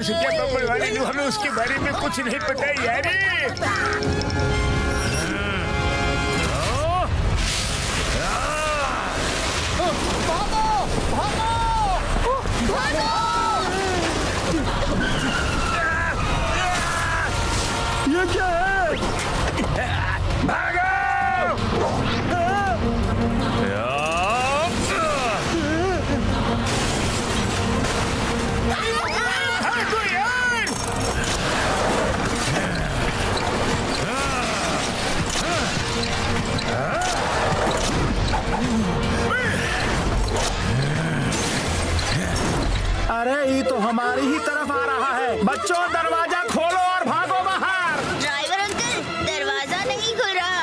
बाहर से क्या बबल वाले ने हमें उसके बारे में कुछ नहीं पता यार। ये क्या है? भागो! अरे ये तो हमारी ही तरफ आ रहा है। बच्चों दरवाजा खोलो और भागो बाहर। ड्राइवर अंकल, दरवाजा नहीं खुल रहा।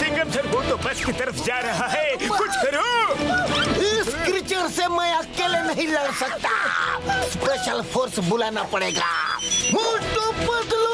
सिंघम सर वो तो बस की तरफ जा रहा है, कुछ करो। इस क्रीचर से मैं अकेले नहीं लड़ सकता, स्पेशल फोर्स बुलाना पड़ेगा। मोटू पतलू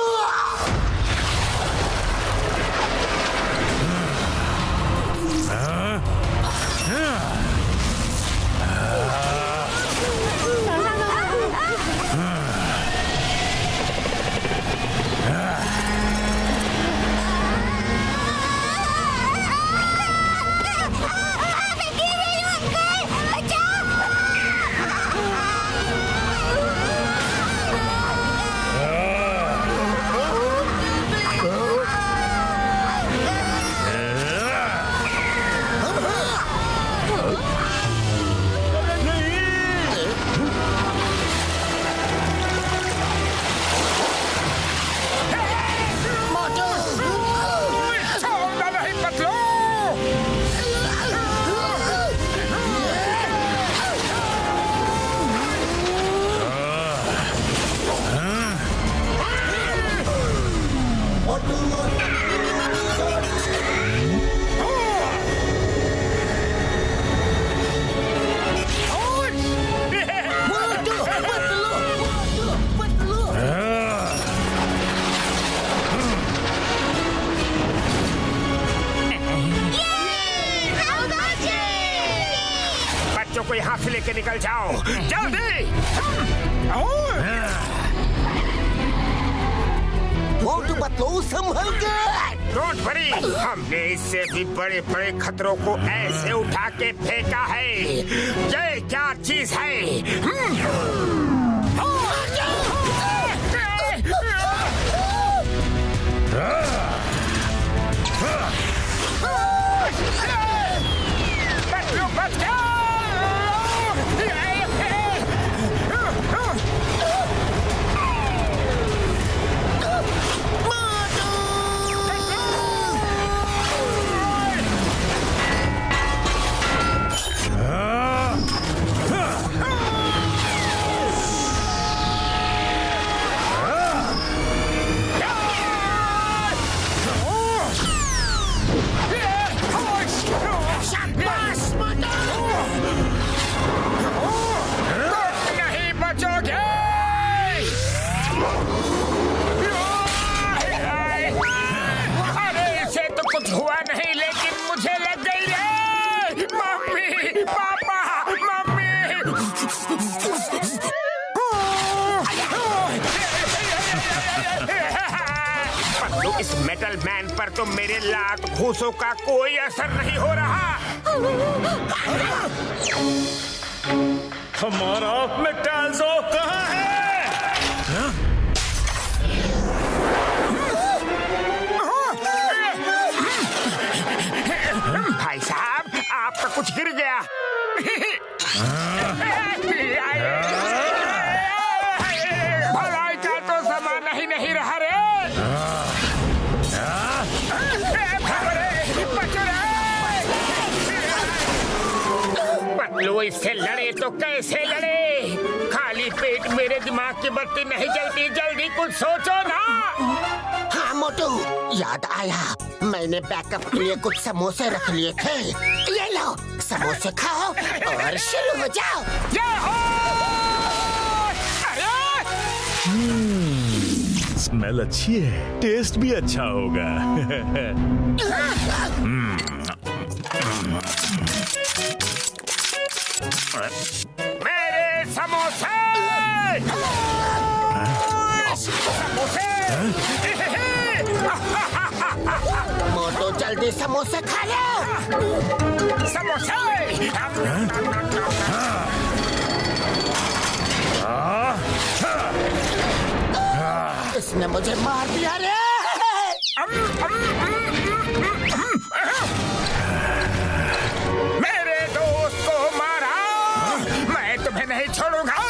को यहाँ से लेके निकल जाओ जल्दी। मोटू पतलू संभल के। डोंट वरी, हमने इससे भी बड़े बड़े खतरों को ऐसे उठा के फेंका है। ये क्या चीज है? इस मेटल मैन पर तो मेरे लात घूसों का कोई असर नहीं हो रहा। हमारा मेटाल्जो कहाँ है? भाई साहब, आपका कुछ गिर गया। भलाई का तो जमाना ही नहीं रहा रे। पतलू इससे लड़े तो कैसे लड़े? खाली पेट मेरे दिमाग की बत्ती नहीं जलती, जल्दी कुछ सोचो ना। हाँ मोटू, याद आया, मैंने बैकअप के लिए कुछ समोसे रख लिए थे। ये लो, समोसे खाओ और शुरू हो जाओ। स्मेल अच्छी है, टेस्ट भी अच्छा होगा। मेरे समोसे समोसे मोटू जल्दी समोसे खा लो। समोसे इसने मुझे मार दिया रे। मेरे दोस्त को मारा, मैं तुम्हें नहीं छोड़ूंगा।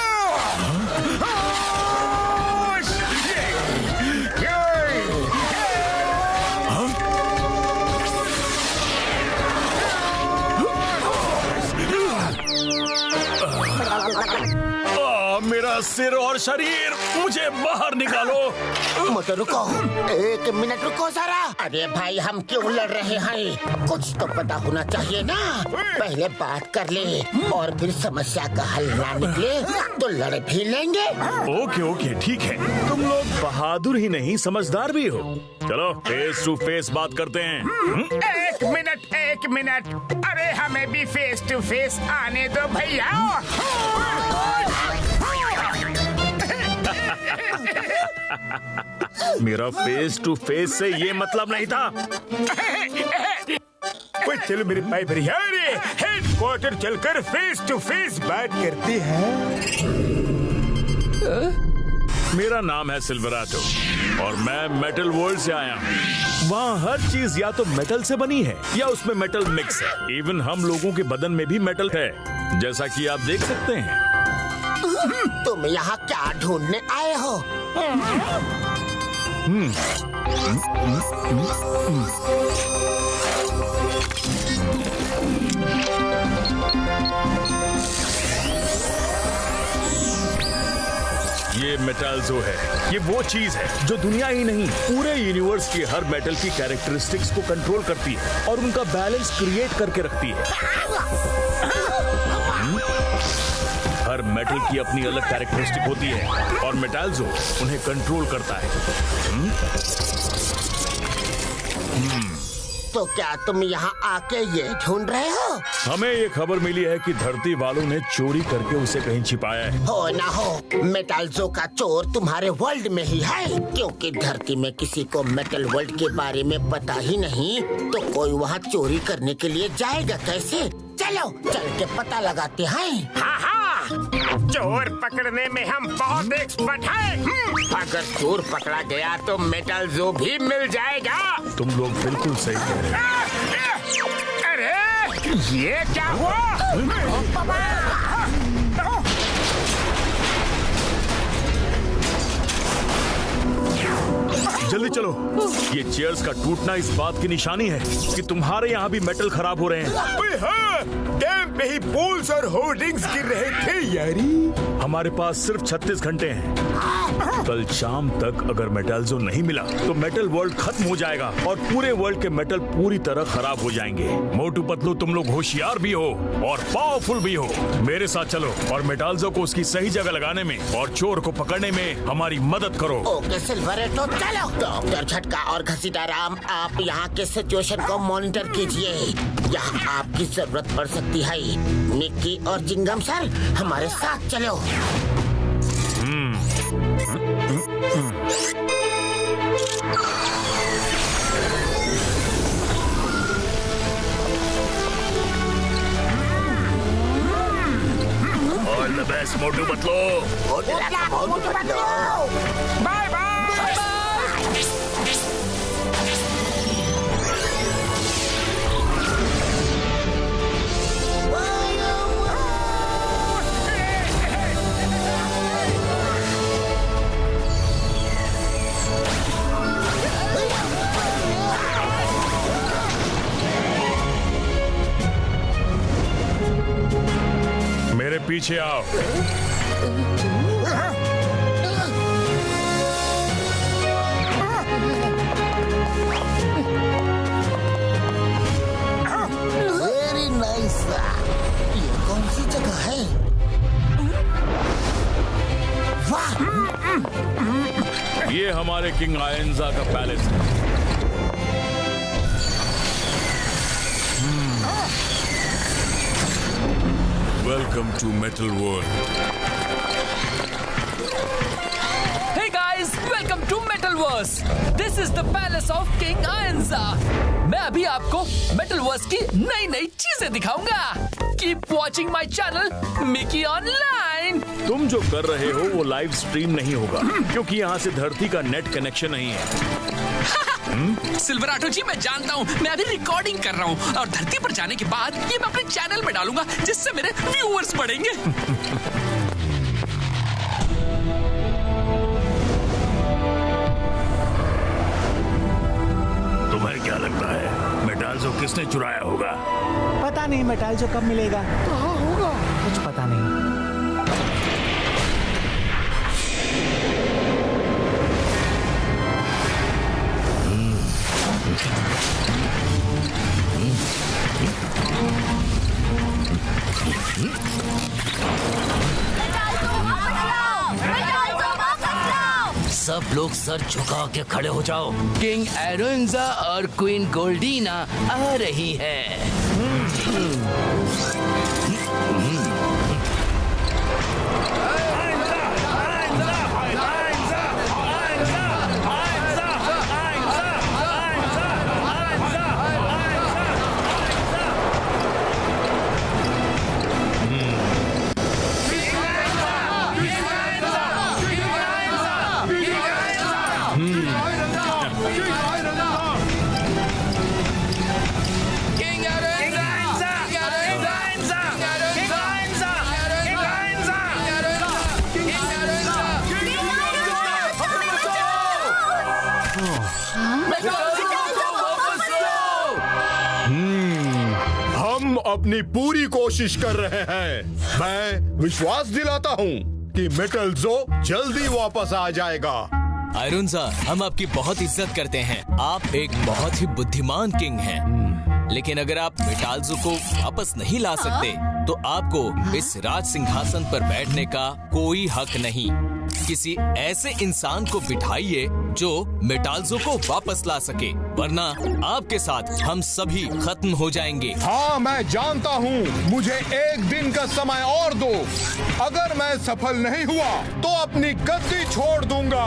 मेरा सिर और शरीर, मुझे बाहर निकालो। मोटू रुको, 1 मिनट रुको जरा। अरे भाई हम क्यों लड़ रहे हैं? कुछ तो पता होना चाहिए ना। पहले बात कर ले और फिर समस्या का हल ना निकले तो लड़ भी लेंगे। ओके ओके ठीक है, तुम लोग बहादुर ही नहीं समझदार भी हो। चलो फेस टू फेस बात करते हैं। एक मिनट, अरे हमें भी फेस टू फेस आने दो भैया। मेरा फेस टू फेस से ये मतलब नहीं था। चलो मेरे भाई भैया, हेडक्वार्टर चलकर फेस टू फेस बात करते हैं। मेरा नाम है सिल्वराटो और मैं मेटल वर्ल्ड से आया हूँ। वहाँ हर चीज या तो मेटल से बनी है या उसमें मेटल मिक्स है। इवन हम लोगों के बदन में भी मेटल है, जैसा कि आप देख सकते हैं। तुम यहाँ क्या ढूंढने आए हो? ये मेटाल्जो है। ये वो चीज है जो दुनिया ही नहीं पूरे यूनिवर्स की हर मेटल की कैरेक्टरिस्टिक्स को कंट्रोल करती है और उनका बैलेंस क्रिएट करके रखती है। हर मेटल की अपनी अलग कैरेक्टरिस्टिक होती है और मेटाल्जो उन्हें कंट्रोल करता है। तो क्या तुम यहाँ आके ये ढूंढ रहे हो? हमें ये खबर मिली है कि धरती वालों ने चोरी करके उसे कहीं छिपाया है। हो ना हो, मेटाल्जो का चोर तुम्हारे वर्ल्ड में ही है, क्योंकि धरती में किसी को मेटल वर्ल्ड के बारे में पता ही नहीं, तो कोई वहाँ चोरी करने के लिए जाएगा कैसे? चलो चल के पता लगाते हैं। हाँ, चोर पकड़ने में हम बहुत एक्सपर्ट हैं। अगर चोर पकड़ा गया तो मेटाल्जो भी मिल जाएगा। तुम लोग बिल्कुल सही कह रहे हो। अरे ये क्या हुआ? जल्दी चलो, ये चेयर्स का टूटना इस बात की निशानी है कि तुम्हारे यहाँ भी मेटल खराब हो रहे हैं। हाँ, डैम पे ही पोल्स और होर्डिंग्स गिर रहे थे यारी। हमारे पास सिर्फ 36 घंटे हैं। कल शाम तक अगर मेटाल्जो नहीं मिला तो मेटल वर्ल्ड खत्म हो जाएगा और पूरे वर्ल्ड के मेटल पूरी तरह खराब हो जाएंगे। मोटू पतलू, तुम लोग होशियार भी हो और पावरफुल भी हो। मेरे साथ चलो और मेटाल्जो को उसकी सही जगह लगाने में और चोर को पकड़ने में हमारी मदद करो। ओके सिल्वरेटो, चलो। डॉक्टर झटका और घसीटा राम, आप यहाँ के सिचुएशन को मॉनिटर कीजिए। यहाँ आपकी जरूरत पड़ सकती है। मिक्की और जिंगम सर हमारे साथ चलो। All the best Motu Patlu. Bye bye. मेरे पीछे आओ। Very nice. ये कौन सी जगह है? वाह! ये हमारे किंग आयंजा का पैलेस है। Welcome to metal world. Hey guys, welcome to Metalverse. This is the palace of King Ayanza. मैं अभी आपको Metalverse की नई चीजें दिखाऊंगा। Keep watching my channel, Mickey Online. तुम जो कर रहे हो वो लाइव स्ट्रीम नहीं होगा क्योंकि यहाँ से धरती का नेट कनेक्शन नहीं है। सिल्वराटो जी, मैं जानता हूँ, मैं अभी रिकॉर्डिंग कर रहा हूँ और धरती पर जाने के बाद ये मैं अपने चैनल में डालूंगा जिससे मेरे व्यूअर्स बढ़ेंगे। तुम्हें क्या लगता है मेटाल्जो किसने चुराया होगा? पता नहीं मेटाल्जो कब मिलेगा। कहाँ होगा कुछ पता नहीं। सब लोग सर झुका के खड़े हो जाओ। किंग एरोन्जा और क्वीन गोल्डीना आ रही है। हम अपनी पूरी कोशिश कर रहे हैं। मैं विश्वास दिलाता हूँ कि मेटल्जो जल्दी वापस आ जाएगा। आयरनजा, हम आपकी बहुत इज्जत करते हैं। आप एक बहुत ही बुद्धिमान किंग हैं। लेकिन अगर आप मेटाल्जो को वापस नहीं ला सकते तो आपको इस राज सिंहासन पर बैठने का कोई हक नहीं। किसी ऐसे इंसान को बिठाइए जो मेटाल्जो को वापस ला सके, वरना आपके साथ हम सभी खत्म हो जाएंगे। हाँ, मैं जानता हूँ। मुझे एक दिन का समय और दो। अगर मैं सफल नहीं हुआ तो अपनी गद्दी छोड़ दूंगा।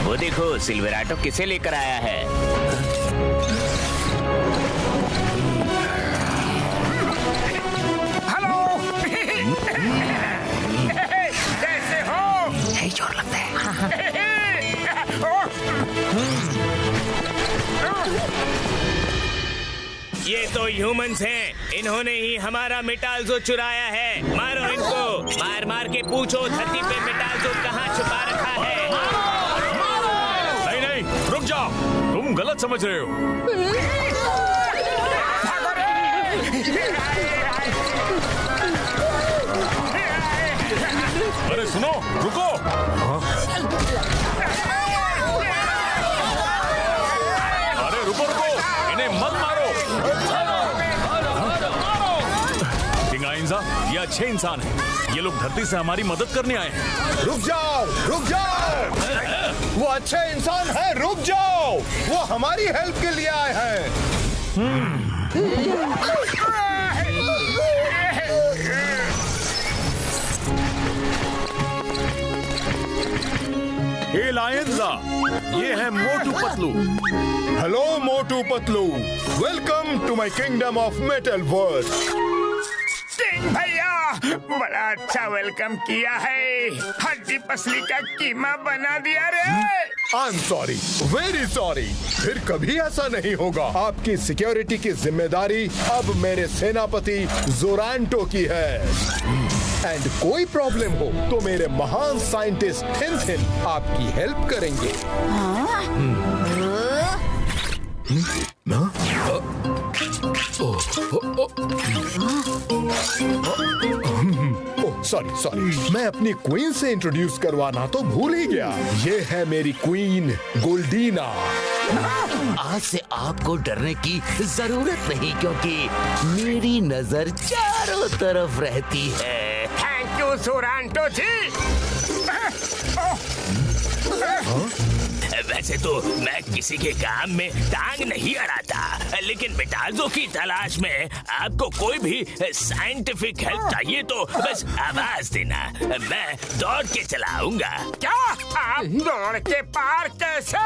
वो देखो, सिल्वराटो किसे लेकर आया है। कैसे हो? यही जोर लगता है। ये तो ह्यूमंस हैं। इन्होंने ही हमारा मेटाल्जो चुराया है। मारो इनको। मार मार के पूछो धरती पे मेटाल्जो कहाँ छुपा रखा है। नहीं, रुक जाओ। तुम गलत समझ रहे हो। अरे सुनो, रुको। अरे रुको, इन्हें मत मारो। किंग आयंजा, ये अच्छे इंसान हैं। ये लोग धरती से हमारी मदद करने आए हैं। रुक जाओ, रुक जाओ। वो अच्छे इंसान हैं, रुक जाओ। वो हमारी हेल्प के लिए आए हैं। हे लायंजा, ये है Motu Patlu. Hello Motu Patlu, welcome to my kingdom of metal world. King भैया, बड़ा अच्छा वेलकम किया है। हड्डी पसली का कीमा बना दिया रे। I am sorry, very sorry. फिर कभी ऐसा नहीं होगा। आपकी सिक्योरिटी की जिम्मेदारी अब मेरे सेनापति जोरांटो की है। एंड कोई प्रॉब्लम हो तो मेरे महान साइंटिस्ट थिन आपकी हेल्प करेंगे। सॉरी, मैं अपनी क्वीन से इंट्रोड्यूस करवाना तो भूल ही गया। ये है मेरी क्वीन गोल्डीना। आज से आपको डरने की जरूरत नहीं, क्योंकि मेरी नजर चारों तरफ रहती है। थैंक यू सोरांटो जी। वैसे तो मैं किसी के काम में टांग नहीं अड़ाता, लेकिन मेटाल्जो की तलाश में आपको कोई भी साइंटिफिक हेल्प चाहिए तो बस आवाज देना, मैं दौड़ के चलाऊंगा। क्या आप दौड़ के पार कैसे?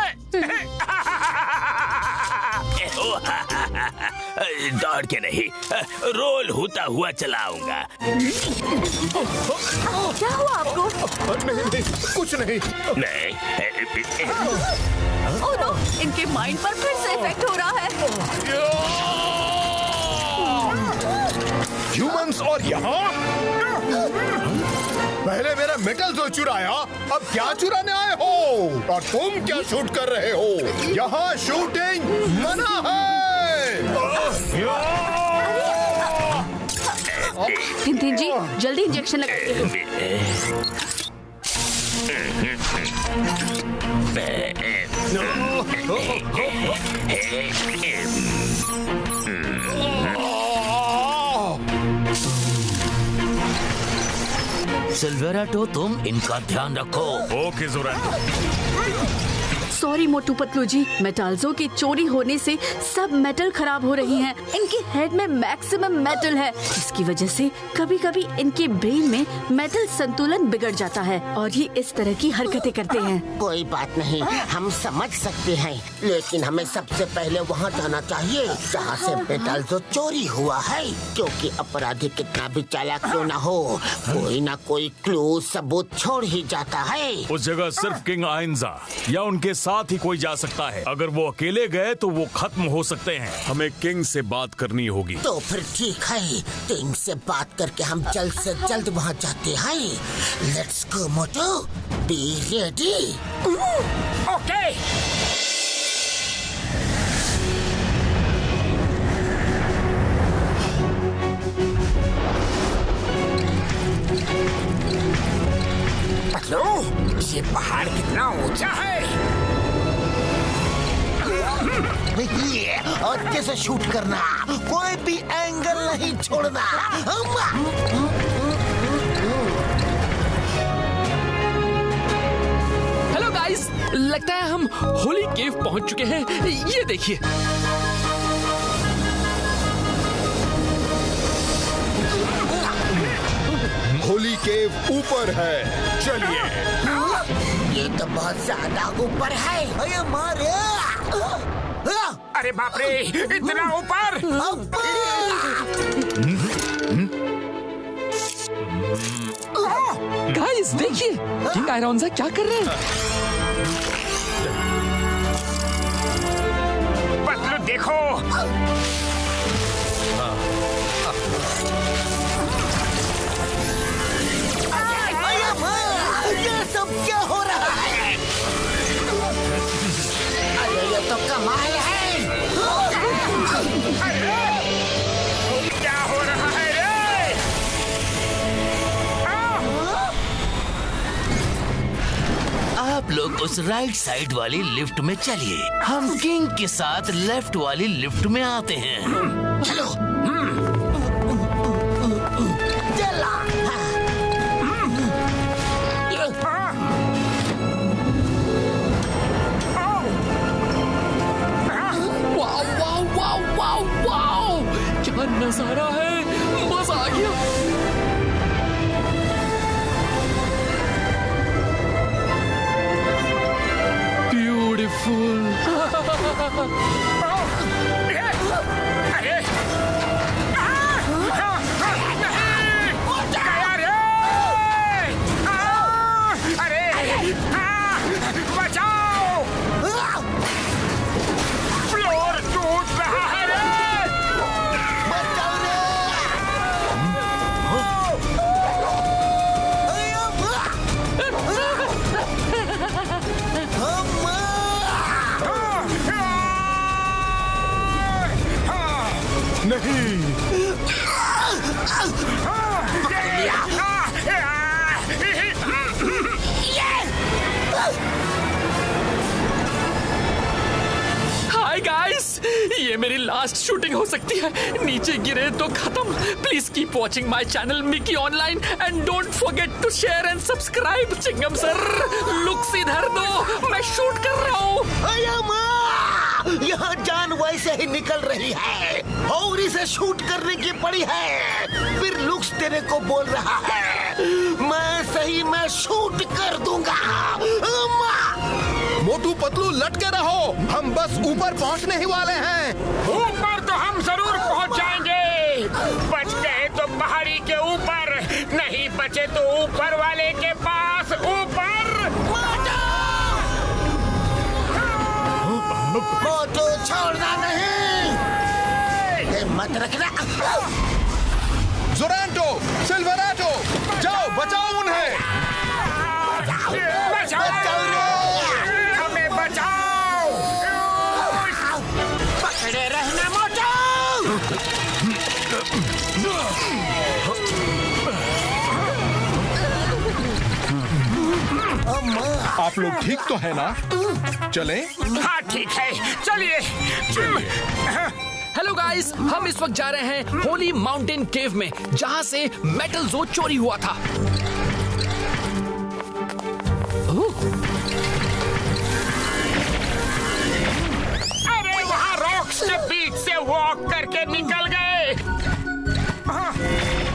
दौड़ के नहीं, रोल होता हुआ चलाऊंगा। क्या हुआ आपको? नहीं, कुछ नहीं। नहीं। ओह नो, इनके माइंड पर फिर से इफेक्ट हो रहा है। ह्यूमंस और यहाँ पहले मेरा मेटल जो चुराया, अब क्या चुराने आए हो? और तुम क्या शूट कर रहे हो? यहाँ शूटिंग मना है। टिन जी, जल्दी इंजेक्शन लगाइए। सिल्वेराटो, तुम इनका ध्यान रखो। ओके जोरांटो। सॉरी मोटू पतलू जी, मेटाल्जो की चोरी होने से सब मेटल खराब हो रही हैं। इनके हेड में मैक्सिमम मेटल है, जिसकी वजह से कभी कभी इनके ब्रेन में मेटल संतुलन बिगड़ जाता है और ये इस तरह की हरकतें करते हैं। कोई बात नहीं, हम समझ सकते हैं, लेकिन हमें सबसे पहले वहाँ जाना चाहिए जहाँ से मेटाल्जो चोरी हुआ है, क्योंकि अपराधी कितना भी चालाक क्यों न हो, कोई ना कोई क्लू सबूत छोड़ ही जाता है। उस जगह सिर्फ किंग आयंजा या उनके साथ ही कोई जा सकता है। अगर वो अकेले गए तो वो खत्म हो सकते हैं। हमें किंग से बात करनी होगी। तो फिर ठीक है, किंग से बात करके हम जल्द से जल्द वहाँ जाते हैं। Let's go Motu, be ready. Okay. Patlu, ये पहाड़ कितना ऊंचा है? और कैसे शूट करना, कोई भी एंगल नहीं छोड़ना। हेलो गाइस, लगता है हम होली केव पहुंच चुके हैं। ये देखिए। होली केव ऊपर है, चलिए। ये तो बहुत ज्यादा ऊपर है। अरे मारे! अरे बाप रे, इतना ऊपर! गाइस देखिए, किंग आयरॉन्जा क्या कर रहे हैं। पतलू देखो। ये सब क्या हो रहा है? अरे ये तो कमाल है। क्या हो रहा है रे? आप लोग उस राइट साइड वाली लिफ्ट में चलिए, हम किंग के साथ लेफ्ट वाली लिफ्ट में आते हैं। चलो। क्या नजारा है, मजा आ गया। ब्यूटीफुल। बचाओ! फ्लोर टूट रहा है रे! हाय गाइस, ये ये मेरी लास्ट शूटिंग हो सकती है। नीचे गिरे तो खत्म। Please keep watching my channel Mickey online and don't forget to share and subscribe. Chingum sir, looks इधर दो, मैं शूट कर रहा हूँ। यहाँ जान वैसे ही निकल रही है और इसे शूट करने की पड़ी है। फिर लुक्स तेरे को बोल रहा है मैं सही में शूट कर दूंगा। मोटू पतलू लटके रहो, हम बस ऊपर पहुंचने ही वाले हैं। ऊपर तो हम जरूर पहुंच जाएंगे। बच गए तो पहाड़ी के ऊपर, नहीं बचे तो ऊपर वाले के पास ऊपर। मोटू छोड़ना नहीं, मत रखना। जोरांटो, सिल्वराटो, जाओ बचाओ उन्हें। हमें बचाओ। पकड़े रहना मोटू। आप लोग ठीक तो है ना? चलें? हाँ ठीक है, चलिए। हेलो गाइस, हम इस वक्त जा रहे हैं होली माउंटेन केव में, जहां से मेटल जो चोरी हुआ था। अरे वहाँ रॉक्स के बीच से वॉक करके निकल गए।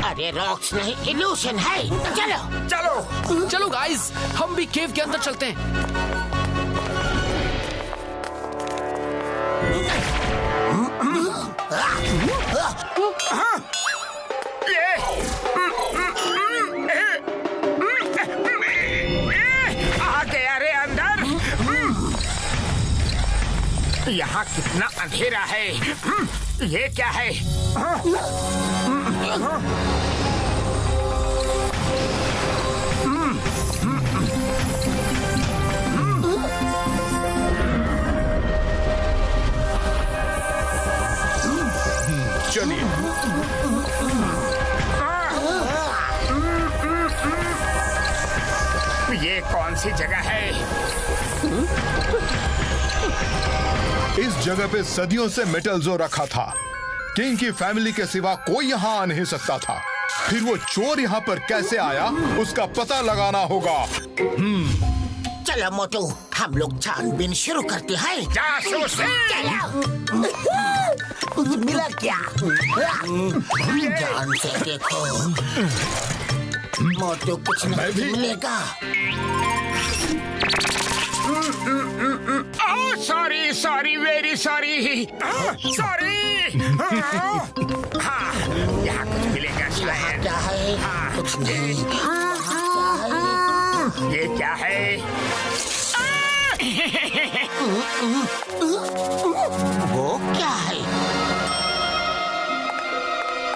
अरे रॉक्स नहीं, इल्यूशन है। चलो चलो चलो गाइस, हम भी केव के अंदर चलते हैं। आ गया रे अंदर। यहाँ कितना अंधेरा है। ये क्या है? चलिए। ये कौन सी जगह है? इस जगह पे सदियों से मेटल जो रखा था। किंग की फैमिली के सिवा कोई यहाँ आ नहीं सकता था। फिर वो चोर यहाँ पर कैसे आया, उसका पता लगाना होगा। चलो मोटू, हम लोग छानबीन शुरू करते हैं। जासूस। चलो। कुछ मिला क्या? ध्यान से देखो मोटू, कुछ नहीं मिलेगा। Sorry sorry, very sorry, sorry. हाँ, यहाँ कुछ मिलेगा शायद। क्या है? कुछ नहीं। ये क्या है? वो क्या है?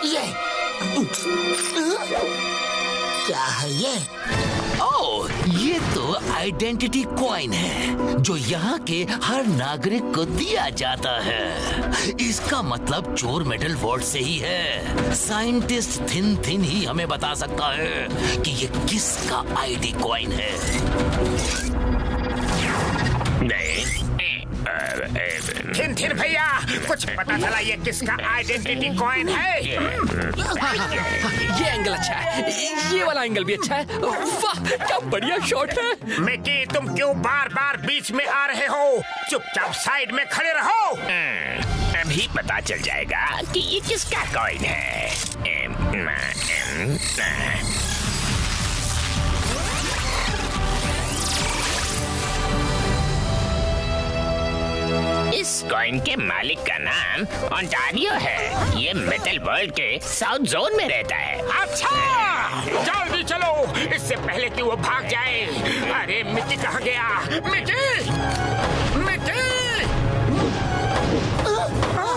ये क्या है ये? ओह, ये तो आइडेंटिटी कॉइन है जो यहाँ के हर नागरिक को दिया जाता है। इसका मतलब चोर मेटल वर्ल्ड से ही है। साइंटिस्ट थिन थिन ही हमें बता सकता है कि ये किसका आईडी कॉइन है। थिन थिन भैया, कुछ पता चला ये किसका आइडेंटिटी कॉइन है? ये एंगल अच्छा है, ये वाला एंगल भी अच्छा है। वाह, क्या बढ़िया शॉट है। मिकी, तुम क्यों बार बार बीच में आ रहे हो? चुपचाप साइड में खड़े रहो। अभी पता चल जाएगा कि ये किसका कॉइन है। इस कॉइन के मालिक का नाम ओंटारियो है। ये मेटल वर्ल्ड के साउथ जोन में रहता है। अच्छा, जल्दी चलो, इससे पहले कि वो भाग जाए। अरे मिकी कहाँ गया? Mickey, Mickey!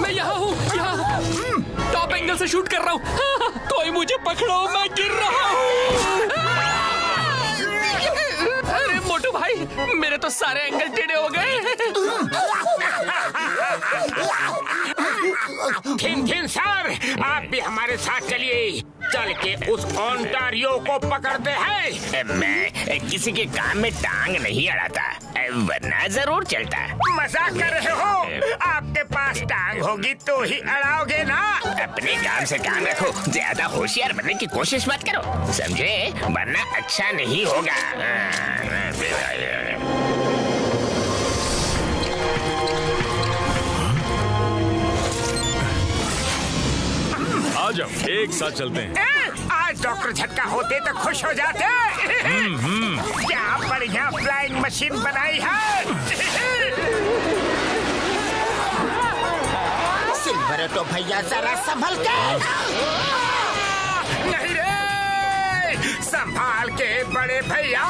मैं यहाँ हूँ, यहाँ टॉप एंगल से शूट कर रहा हूँ। कोई मुझे पकड़ो, मैं गिर रहा हूँ। अरे मोटू भाई, मेरे तो सारे एंगल टेढ़े हो गए। थिन सर, आप भी हमारे साथ चलिए। चल के उस ओंटारियो को पकड़ते हैं। मैं किसी के काम में टांग नहीं अड़ाता, वरना जरूर चलता। मजाक कर रहे हो? आपके पास टांग होगी तो ही अड़ाओगे ना। अपने काम से काम रखो, ज्यादा होशियार बनने की कोशिश मत करो, समझे? वरना अच्छा नहीं होगा। आ जाओ, एक साथ चलते हैं। आज डॉक्टर झटका होते तो खुश हो जाते। क्या बढ़िया फ्लाइंग मशीन बनाई है। सिल्वरेटो भैया जरा संभल के। नहीं रे, संभाल के बड़े भैया।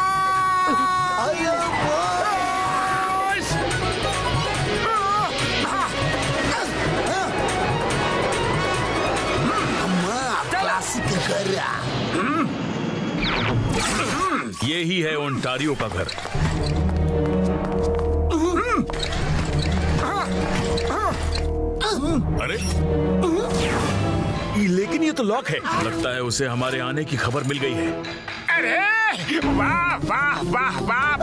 यही है ओंटारियो का घर। अरे लेकिन ये तो लॉक है। लगता है उसे हमारे आने की खबर मिल गई है। अरे वाह वाह वाह वाह,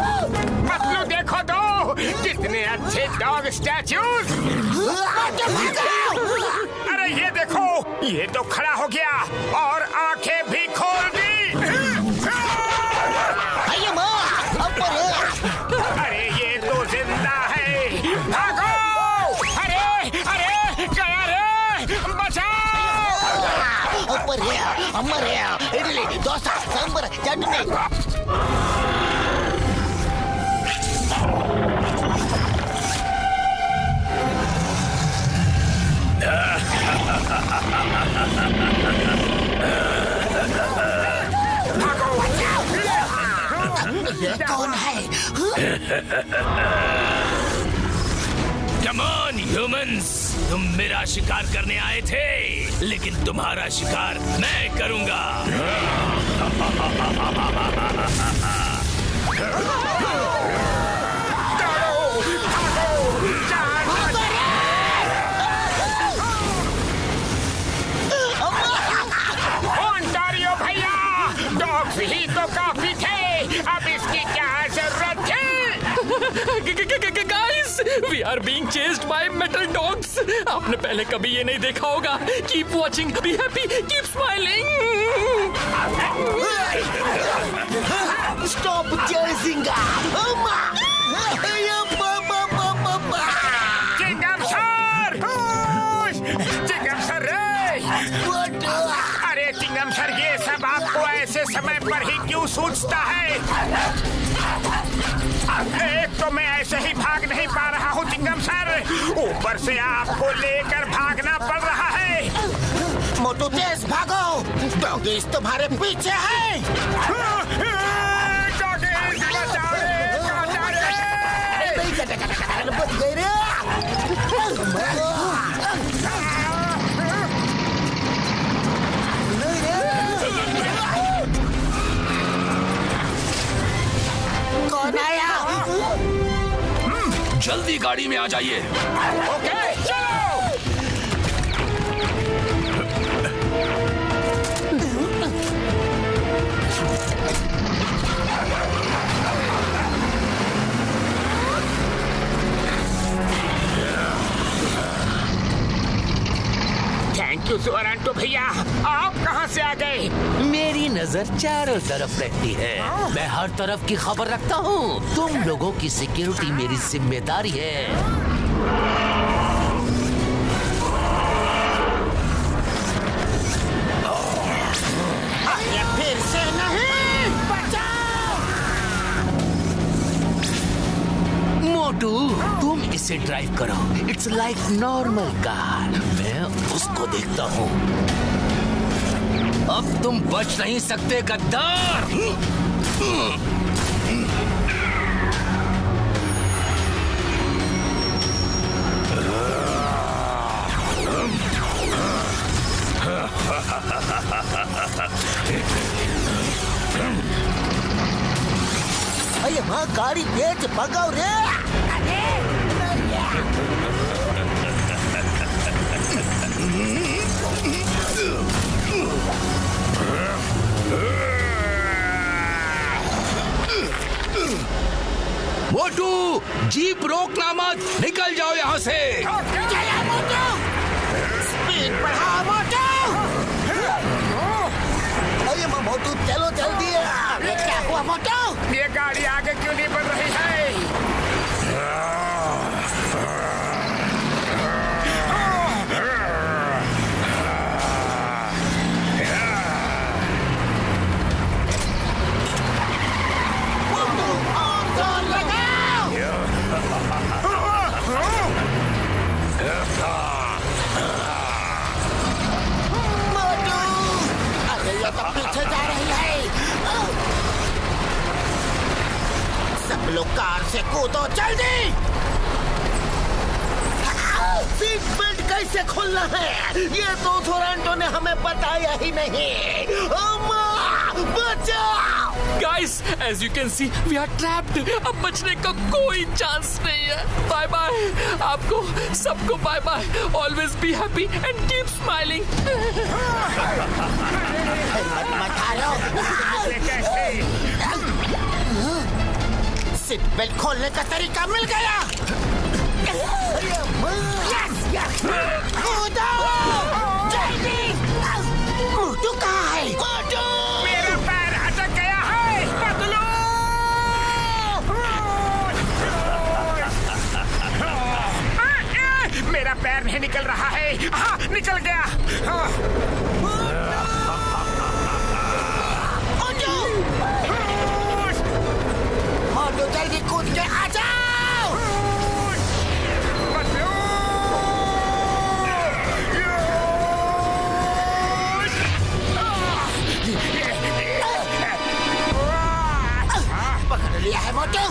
पतलू देखो तो कितने अच्छे डॉग स्टैच्यूज। अरे ये देखो, ये तो खड़ा हो गया और आंखें भी खोल दी। अरे ये तो जिंदा है, भागो। अरे अरे गया रे, बचाओ। इडली डोसा सांबर चटनी। कौन है? Come on, humans! तुम मेरा शिकार करने आए थे, लेकिन तुम्हारा शिकार मैं करूंगा। ओंटारियो भैया, डॉग्स ही तो काफी थे, अब इसकी क्या जरूरत थी? Guys, we are being chased by metal dogs. आपने पहले कभी ये नहीं देखा होगा। Keep watching, be happy, keep smiling. Stop chasing Chingum sir, Chingum sir रे। अरे चिंगम सर, ये सब आपको ऐसे समय पर ही क्यों सूझता है? एक तो मैं ऐसे ही भाग नहीं पा रहा हूँ चिंगम सर, ऊपर से आपको लेकर भागना पड़ रहा है। मोटू तेज भागो, डॉगीज तुम्हारे पीछे है। डॉगीज बचाओ रे, बचाओ रे। बच गए रे। कौन आया? जल्दी गाड़ी में आ जाइए। ओके, चलो। थैंक यू जोरांटो भैया, आप कहाँ से आ गए? मेरी नजर चारों तरफ रहती है, मैं हर तरफ की खबर रखता हूँ। तुम लोगों की सिक्योरिटी मेरी जिम्मेदारी है। फिर से नहीं, बचाओ। मोटू, तुम इसे ड्राइव करो। It's like normal car. मैं उसको देखता हूँ। अब तुम बच नहीं सकते गद्दार। अरे माँ, गाड़ी तेज भगाओ रे। जीप रोकना मत, निकल जाओ यहाँ से। चला मोटू, स्पीड बढ़ाओ मोटू। अरे मोटू चलो जल्दी। ये क्या हुआ मोटू? ये गाड़ी आगे क्यों नहीं बढ़ रही है? पीछे जा रही है। सब लोग कार से कूदो जल्दी। सीट बेल्ट कैसे खोलना है ये तो टोरंटो ने हमें बताया ही नहीं। बचाओ! Guys, as you can see, we are trapped. अब बचने का कोई चांस नहीं है। बाय बाय आपको सबको, bye bye. Always be happy and keep smiling. Seat belt खोलने का तरीका मिल गया। कूदो जल्दी। मोटू कहाँ है? मोटू! मेरा पैर अटक गया है। पतलू! मेरा पैर नहीं निकल रहा है। हाँ, निकल गया। मोटू जल्दी कूद के आ जाओ। पकड़ लिया है मोटू।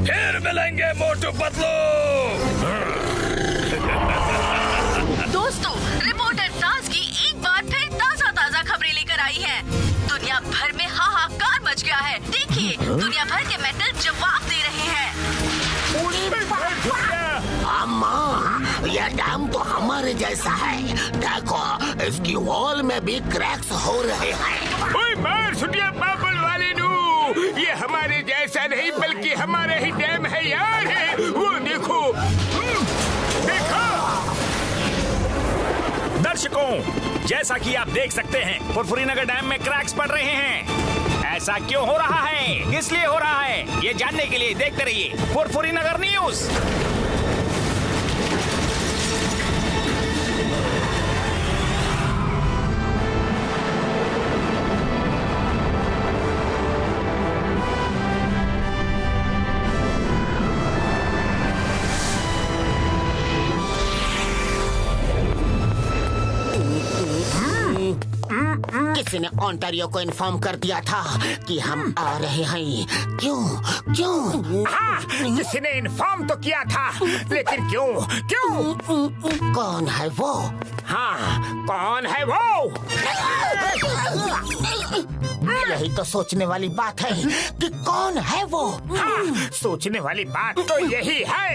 फिर मिलेंगे मोटू पतलू। दोस्तों, रिपोर्टर ताज की एक बार फिर ताजा खबरें लेकर आई है। दुनिया भर में हाहाकार मच गया है। देखिए, दुनिया भर के मेटल जवाब दे रहे हैं। अम्मा, यह डैम तो हमारे जैसा है। देखो, इसकी वॉल में भी क्रैक्स हो रहे हैं। ओए मार सुटिया बाबुल वाले नू, ये हमारे जैसा नहीं बल्कि हमारे ही डैम है यार। वो देखो, देखो। दर्शकों, जैसा कि आप देख सकते हैं, फुरफुरीनगर डैम में क्रैक्स पड़ रहे हैं। ऐसा क्यों हो रहा है, किस लिए हो रहा है, ये जानने के लिए देखते रहिए फुरफुरीनगर न्यूज। किसी ने ओंटारियो को इन्फॉर्म कर दिया था कि हम आ रहे हैं। क्यों? हाँ, किसी ने इन्फॉर्म तो किया था, लेकिन क्यों? कौन है वो? हाँ, कौन है वो? यही तो सोचने वाली बात है कि कौन है वो। हाँ, सोचने वाली बात तो यही है।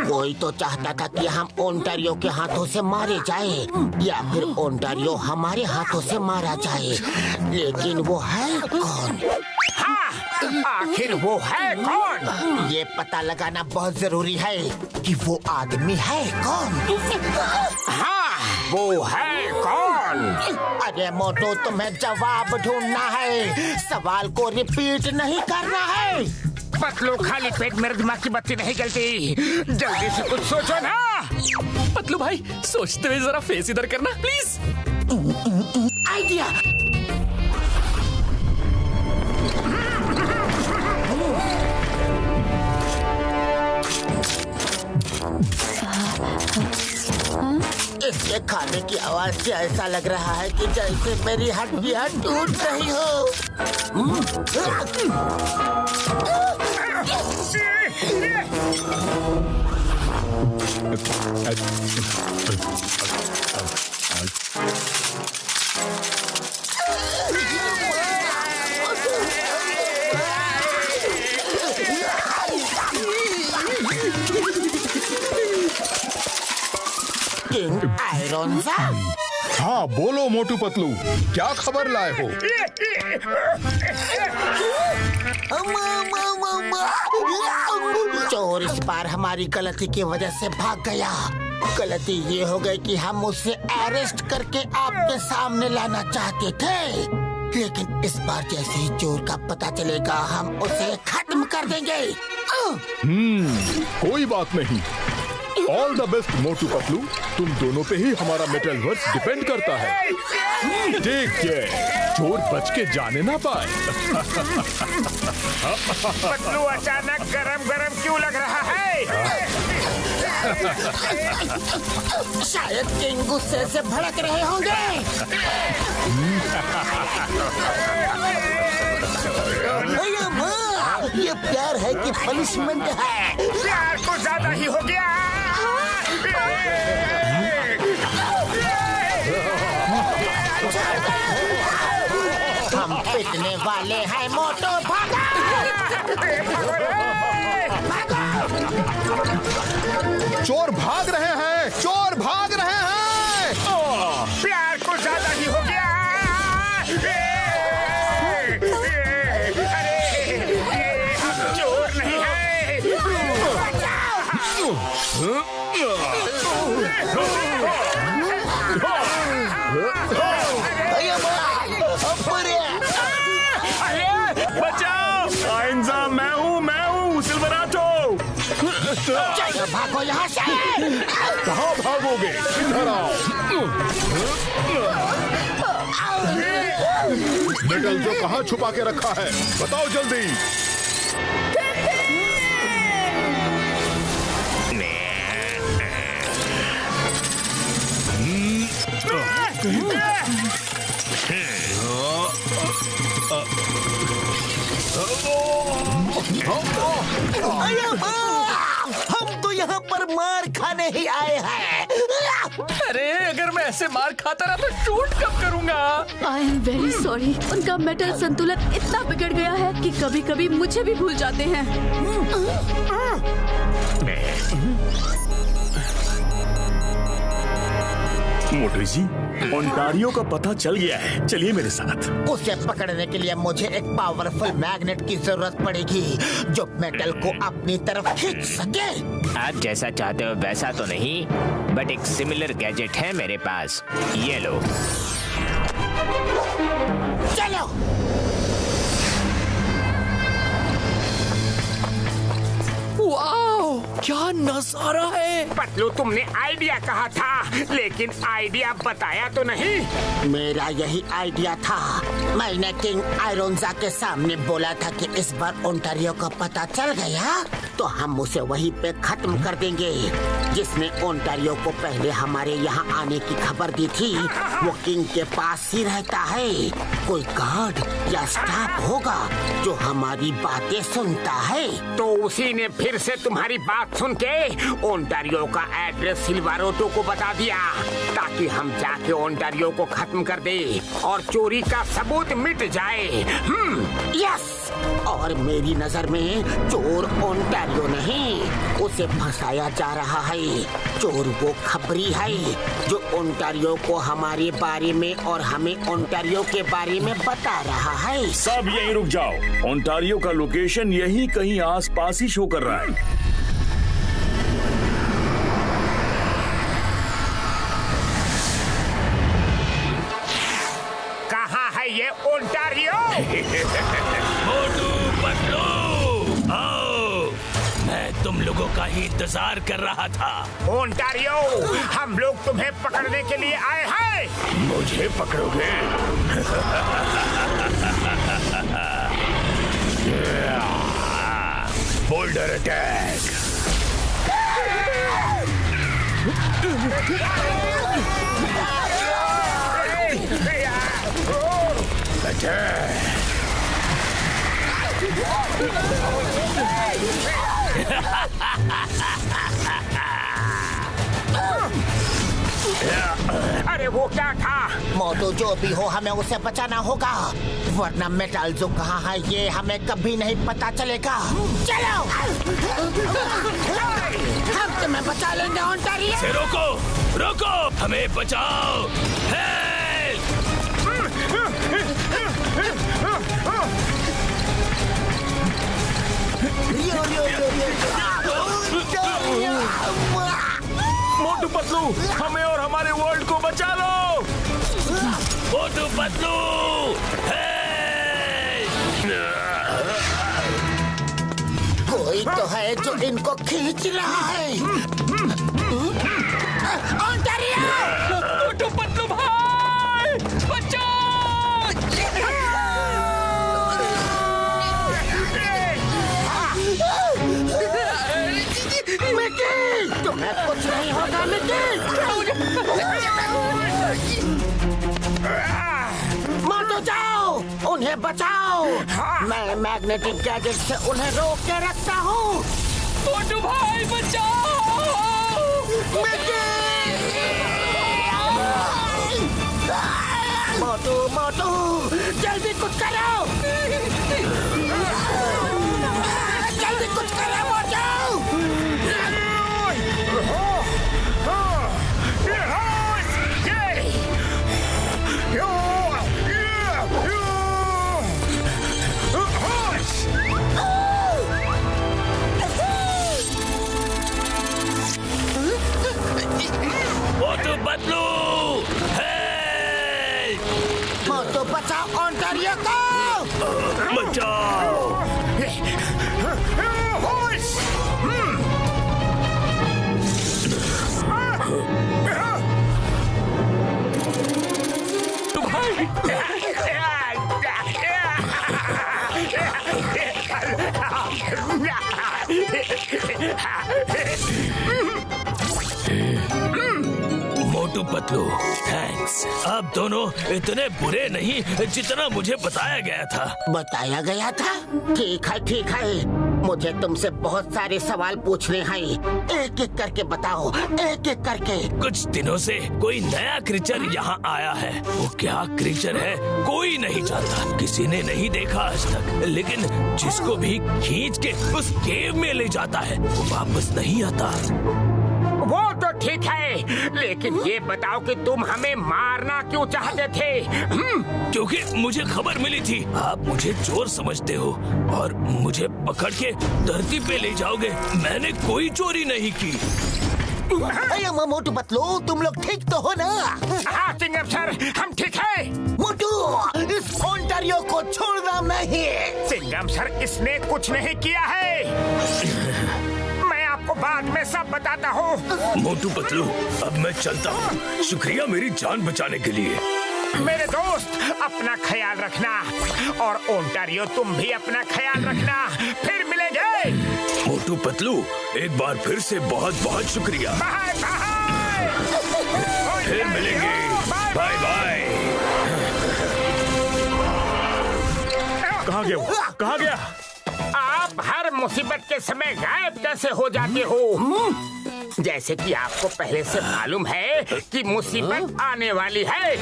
कोई तो चाहता था कि हम ओंटारियो के हाथों से मारे जाए, या फिर ओंटारियो हमारे हाथों से मारा जाए। लेकिन वो है कौन? हाँ, आखिर वो है कौन? ये पता लगाना बहुत जरूरी है कि वो आदमी है कौन। हाँ, वो है कौन? अरे मोटू, तुम्हें जवाब ढूंढना है, सवाल को रिपीट नहीं करना है। पतलू, खाली पेट मेरे दिमाग की बत्ती नहीं जलती। जल्दी से कुछ सोचो ना। पतलू भाई, सोचते हुए जरा फेस इधर करना प्लीज। आइडिया। इसके खाने की आवाज से ऐसा लग रहा है कि जैसे मेरी हड्डियां टूट रही हो। आयरोनजा। हाँ बोलो मोटू पतलू, क्या खबर लाए हो? चोर इस बार हमारी गलती की वजह से भाग गया। गलती ये हो गई कि हम उसे अरेस्ट करके आपके सामने लाना चाहते थे, लेकिन इस बार जैसे ही चोर का पता चलेगा हम उसे खत्म कर देंगे। कोई बात नहीं। All the best Motu Patlu, तुम दोनों पे ही हमारा मेटल वर्स डिपेंड करता है। टेक केयर, चोर बच के जाने ना पाए। पतलू अचानक गरम गरम क्यों लग रहा है? शायद किंग गुस्से से भड़क रहे होंगे। ये प्यार है कि पनिशमेंट है? प्यार को ज्यादा ही हो गया। हम पिटने वाले हैं मोटो, भागा! चोर भाग रहे हैं, चोर भाग रहे हैं। प्यार को ज्यादा ही हो गया। अरे हम चोर नहीं है। बचाओ! आइंजा, मैं हूँ सिल्वराटो। चलो भागो यहाँ से। कहाँ भागोगे? इधर आओ। मेटल जो कहाँ छुपा के रखा है, बताओ जल्दी। हम तो यहाँ पर मार खाने ही आए हैं। अरे अगर मैं ऐसे मार खाता रहा तो शूट कब करूँगा? I am very sorry. उनका मेटल संतुलन इतना बिगड़ गया है कि कभी कभी मुझे भी भूल जाते हैं। मोटू जी, ओंटारियो का पता चल गया है, चलिए मेरे साथ। उसे पकड़ने के लिए मुझे एक पावरफुल मैग्नेट की जरूरत पड़ेगी जो मेटल को अपनी तरफ खींच सके। आप जैसा चाहते हो वैसा तो नहीं, बट एक सिमिलर गैजेट है मेरे पास, ये लो। चलो। वाओ, क्या नजारा है। पतलू, तुमने आइडिया कहा था, लेकिन आइडिया बताया तो नहीं। मेरा यही आइडिया था। मैंने किंग आयरोनजा के सामने बोला था कि इस बार ओंटारियो का पता चल गया तो हम उसे वहीं पे खत्म कर देंगे। जिसने ओंटारियो को पहले हमारे यहाँ आने की खबर दी थी वो किंग के पास ही रहता है। कोई गार्ड या स्टाफ होगा जो हमारी बातें सुनता है। तो उसी ने फिर से तुम्हारी बात सुन के ओंटारियो का एड्रेस सिल्वराटो को बता दिया ताकि हम जाके ओंटारियो को खत्म कर दे और चोरी का सबूत मिट जाए। यस। और मेरी नजर में चोर ओंटारियो नहीं, उसे फंसाया जा रहा है। चोर वो खबरी है जो ओंटारियो को हमारे बारे में और हमें ओंटारियो के बारे में बता रहा है। सब यहीं रुक जाओ। ओंटारियो का लोकेशन यहीं कहीं आसपास ही शो कर रहा है। कहाँ है ये ओंटारियो? मोटू पतलू, आओ, मैं तुम लोगों का ही इंतजार कर रहा था। ओंटारियो, हम लोग तुम्हें पकड़ने के लिए आए हैं। मुझे पकड़ोगे? Boulder attack. अरे अरे वो क्या था? मोटू जो भी हो हमें उसे बचाना होगा, वरना मेटाल्जो कहाँ है ये हमें कभी नहीं पता चलेगा। चलो हम तुम्हें बचा लेंगे ओंटारियो। से रोको, रोको, हमें बचाओ। मोटू पतलू, हमें और हमारे वर्ल्ड को बचा लो। मोटू पतलू, कोई तो है जो इनको खींच रहा है। ओंटारियो! मोटू पतलू भाई, बचाओ! मिकी, तुम्हें कुछ नहीं होगा मिकी। मोटू जाओ, उन्हें बचाओ। मैं मैग्नेटिक गैजेट से उन्हें रोक के रखता हूँ। मोटू भाई बचाओ! मोटू मोटू जल्दी कुछ करो, जल्दी कुछ करो मोटू। मोटू पतलू, मोटू बचाओ ओंटारियो को। बचाओ। मोटू पतलू, थैंक्स। आप दोनों इतने बुरे नहीं जितना मुझे बताया गया था। बताया गया था? ठीक है ठीक है, मुझे तुमसे बहुत सारे सवाल पूछने हैं। एक एक करके बताओ, एक एक करके। कुछ दिनों से कोई नया क्रीचर यहाँ आया है। वो क्या क्रीचर है कोई नहीं जानता, किसी ने नहीं देखा आज तक। लेकिन जिसको भी खींच के उस केव में ले जाता है वो वापस नहीं आता। वो तो ठीक है, लेकिन ये बताओ कि तुम हमें मारना क्यों चाहते थे? क्योंकि मुझे खबर मिली थी आप मुझे चोर समझते हो और मुझे पकड़ के धरती पे ले जाओगे। मैंने कोई चोरी नहीं की। मोटू पतलू, तुम लोग ठीक तो हो ना? हाँ चिंगम सर, हम ठीक है। मोटू, इस ओंटारियो को छोड़ना नहीं। चिंगम सर, इसने कुछ नहीं किया है। आपको बाद में सब बताता हूँ। मोटू पतलू, अब मैं चलता हूँ। शुक्रिया मेरी जान बचाने के लिए। मेरे दोस्त, अपना ख्याल रखना और ओंटारियो तुम भी अपना ख्याल रखना। फिर मिलेंगे। मोटू पतलू, एक बार फिर से बहुत बहुत शुक्रिया। Bye bye. फिर मिलेंगे। Bye bye. कहाँ गया वो? कहाँ गया? आप हर मुसीबत के समय गायब कैसे हो जाते हो? जैसे कि आपको पहले से मालूम है कि मुसीबत आने वाली है।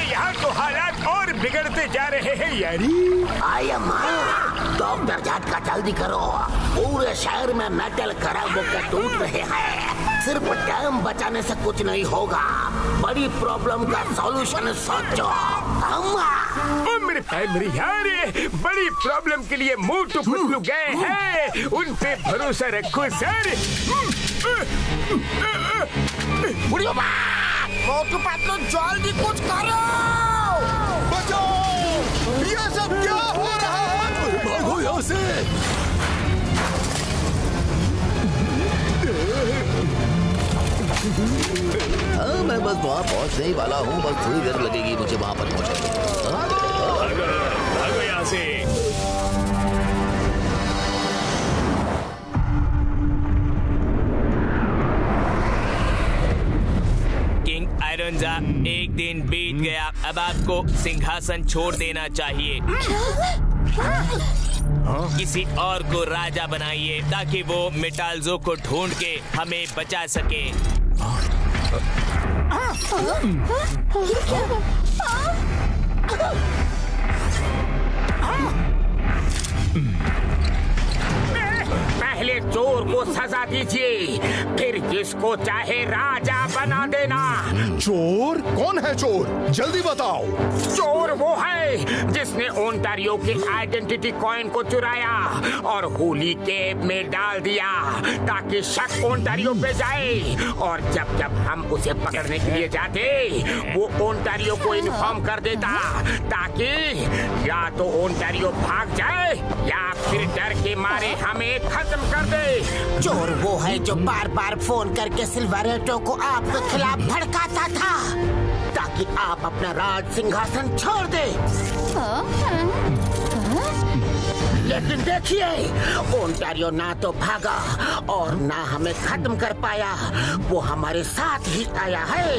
यहाँ तो हालात और बिगड़ते जा रहे हैं यारी। डॉक्टर झटका जल्दी करो, पूरे शहर में मेटल खराब होकर टूट रहे हैं। सिर्फ टाइम बचाने से कुछ नहीं होगा, बड़ी प्रॉब्लम का सॉल्यूशन सोचो। मेरी यार, बड़ी प्रॉब्लम के लिए मोटू पतलू गए हैं, उन पे भरोसा रखो सर। मोटू पतलू जल्दी कुछ करो। बचाओ! ये सब क्या हो रहा है? भागो यहाँ से। हाँ, मैं बस वहाँ पहुँचने ही वाला हूँ। बस थोड़ी देर लगेगी मुझे वहाँ पर पहुँचने। भागो यहाँ से। किंग आयरनजा, एक दिन बीत गया, अब आपको सिंहासन छोड़ देना चाहिए। किसी और को राजा बनाइए ताकि वो मेटाल्जो को ढूंढ के हमें बचा सके। पहले चोर को सजा दीजिए, फिर जिसको चाहे राजा बना देना। चोर? कौन है चोर? जल्दी बताओ। चोर वो है जिसने ओंटारियो के आइडेंटिटी कॉइन को चुराया और होली केव में डाल दिया ताकि शक ओंटारियो पे जाए, और जब जब हम उसे पकड़ने के लिए जाते वो ओंटारियो को इन्फॉर्म कर देता ताकि या तो ओंटारियो भाग जाए या फिर डर के मारे हमें खत्म कर दे। चोर वो है जो बार बार फोन करके सिल्वरेटो को आपके खिलाफ भड़काता था ताकि आप अपना राज सिंहासन छोड़ दे। लेकिन देखिए, ओंटारियो ना तो भागा और ना हमें खत्म कर पाया, वो हमारे साथ ही आया है।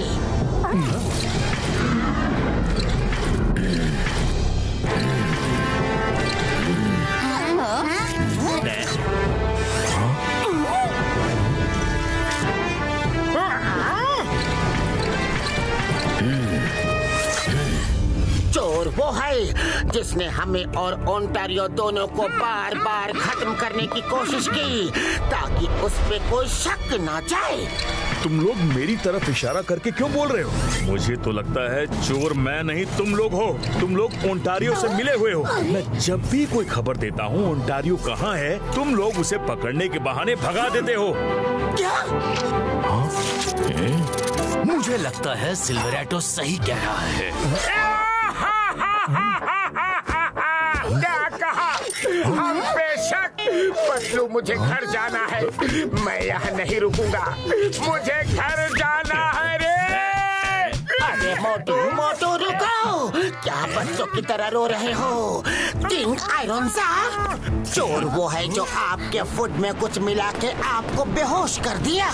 चोर वो है जिसने हमें और ओंटारियो दोनों को बार बार खत्म करने की कोशिश की ताकि उस पे कोई शक ना जाए। तुम लोग मेरी तरफ इशारा करके क्यों बोल रहे हो? मुझे तो लगता है चोर मैं नहीं तुम लोग हो। तुम लोग ओंटारियो से मिले हुए हो। मैं जब भी कोई खबर देता हूँ ओंटारियो कहाँ है, तुम लोग उसे पकड़ने के बहाने भगा देते हो। क्या? मुझे लगता है सिल्वरेटो सही कह रहा है। क्या कहा? हम बेशक पतलू, मुझे घर जाना है। मैं यहाँ नहीं रुकूंगा, मुझे घर जाना है रे। अरे मोटू मोटू रुको, क्या बच्चों की तरह रो रहे हो? किंग आयरनजा, चोर वो है जो आपके फूड में कुछ मिला के आपको बेहोश कर दिया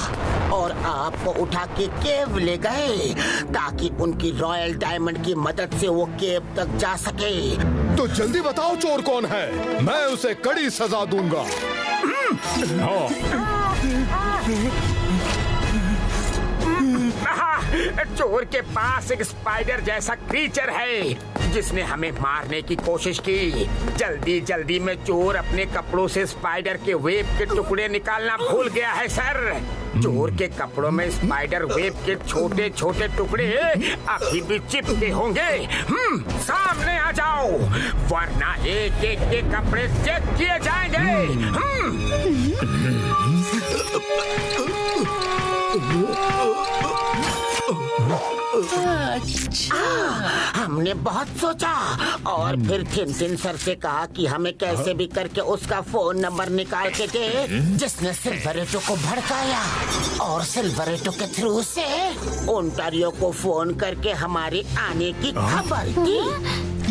और आपको उठा के केव ले गए ताकि उनकी रॉयल डायमंड की मदद से वो केव तक जा सके। तो जल्दी बताओ चोर कौन है, मैं उसे कड़ी सजा दूंगा। चोर के पास एक स्पाइडर जैसा क्रीचर है जिसने हमें मारने की कोशिश की। जल्दी जल्दी में चोर अपने कपड़ों से स्पाइडर के वेब के टुकड़े निकालना भूल गया है सर। चोर के कपड़ों में स्पाइडर वेब के छोटे छोटे टुकड़े अभी भी चिपके होंगे। सामने आ जाओ वरना एक एक के कपड़े चेक किए जाएंगे। हमने बहुत सोचा और फिर थिन सर से कहा कि हमें कैसे भी करके उसका फोन नंबर निकाल के दे जिसने सिल्वरेटो को भड़काया, और सिल्वरेटो के थ्रू से ओंटारियो को फोन करके हमारे आने की खबर दी।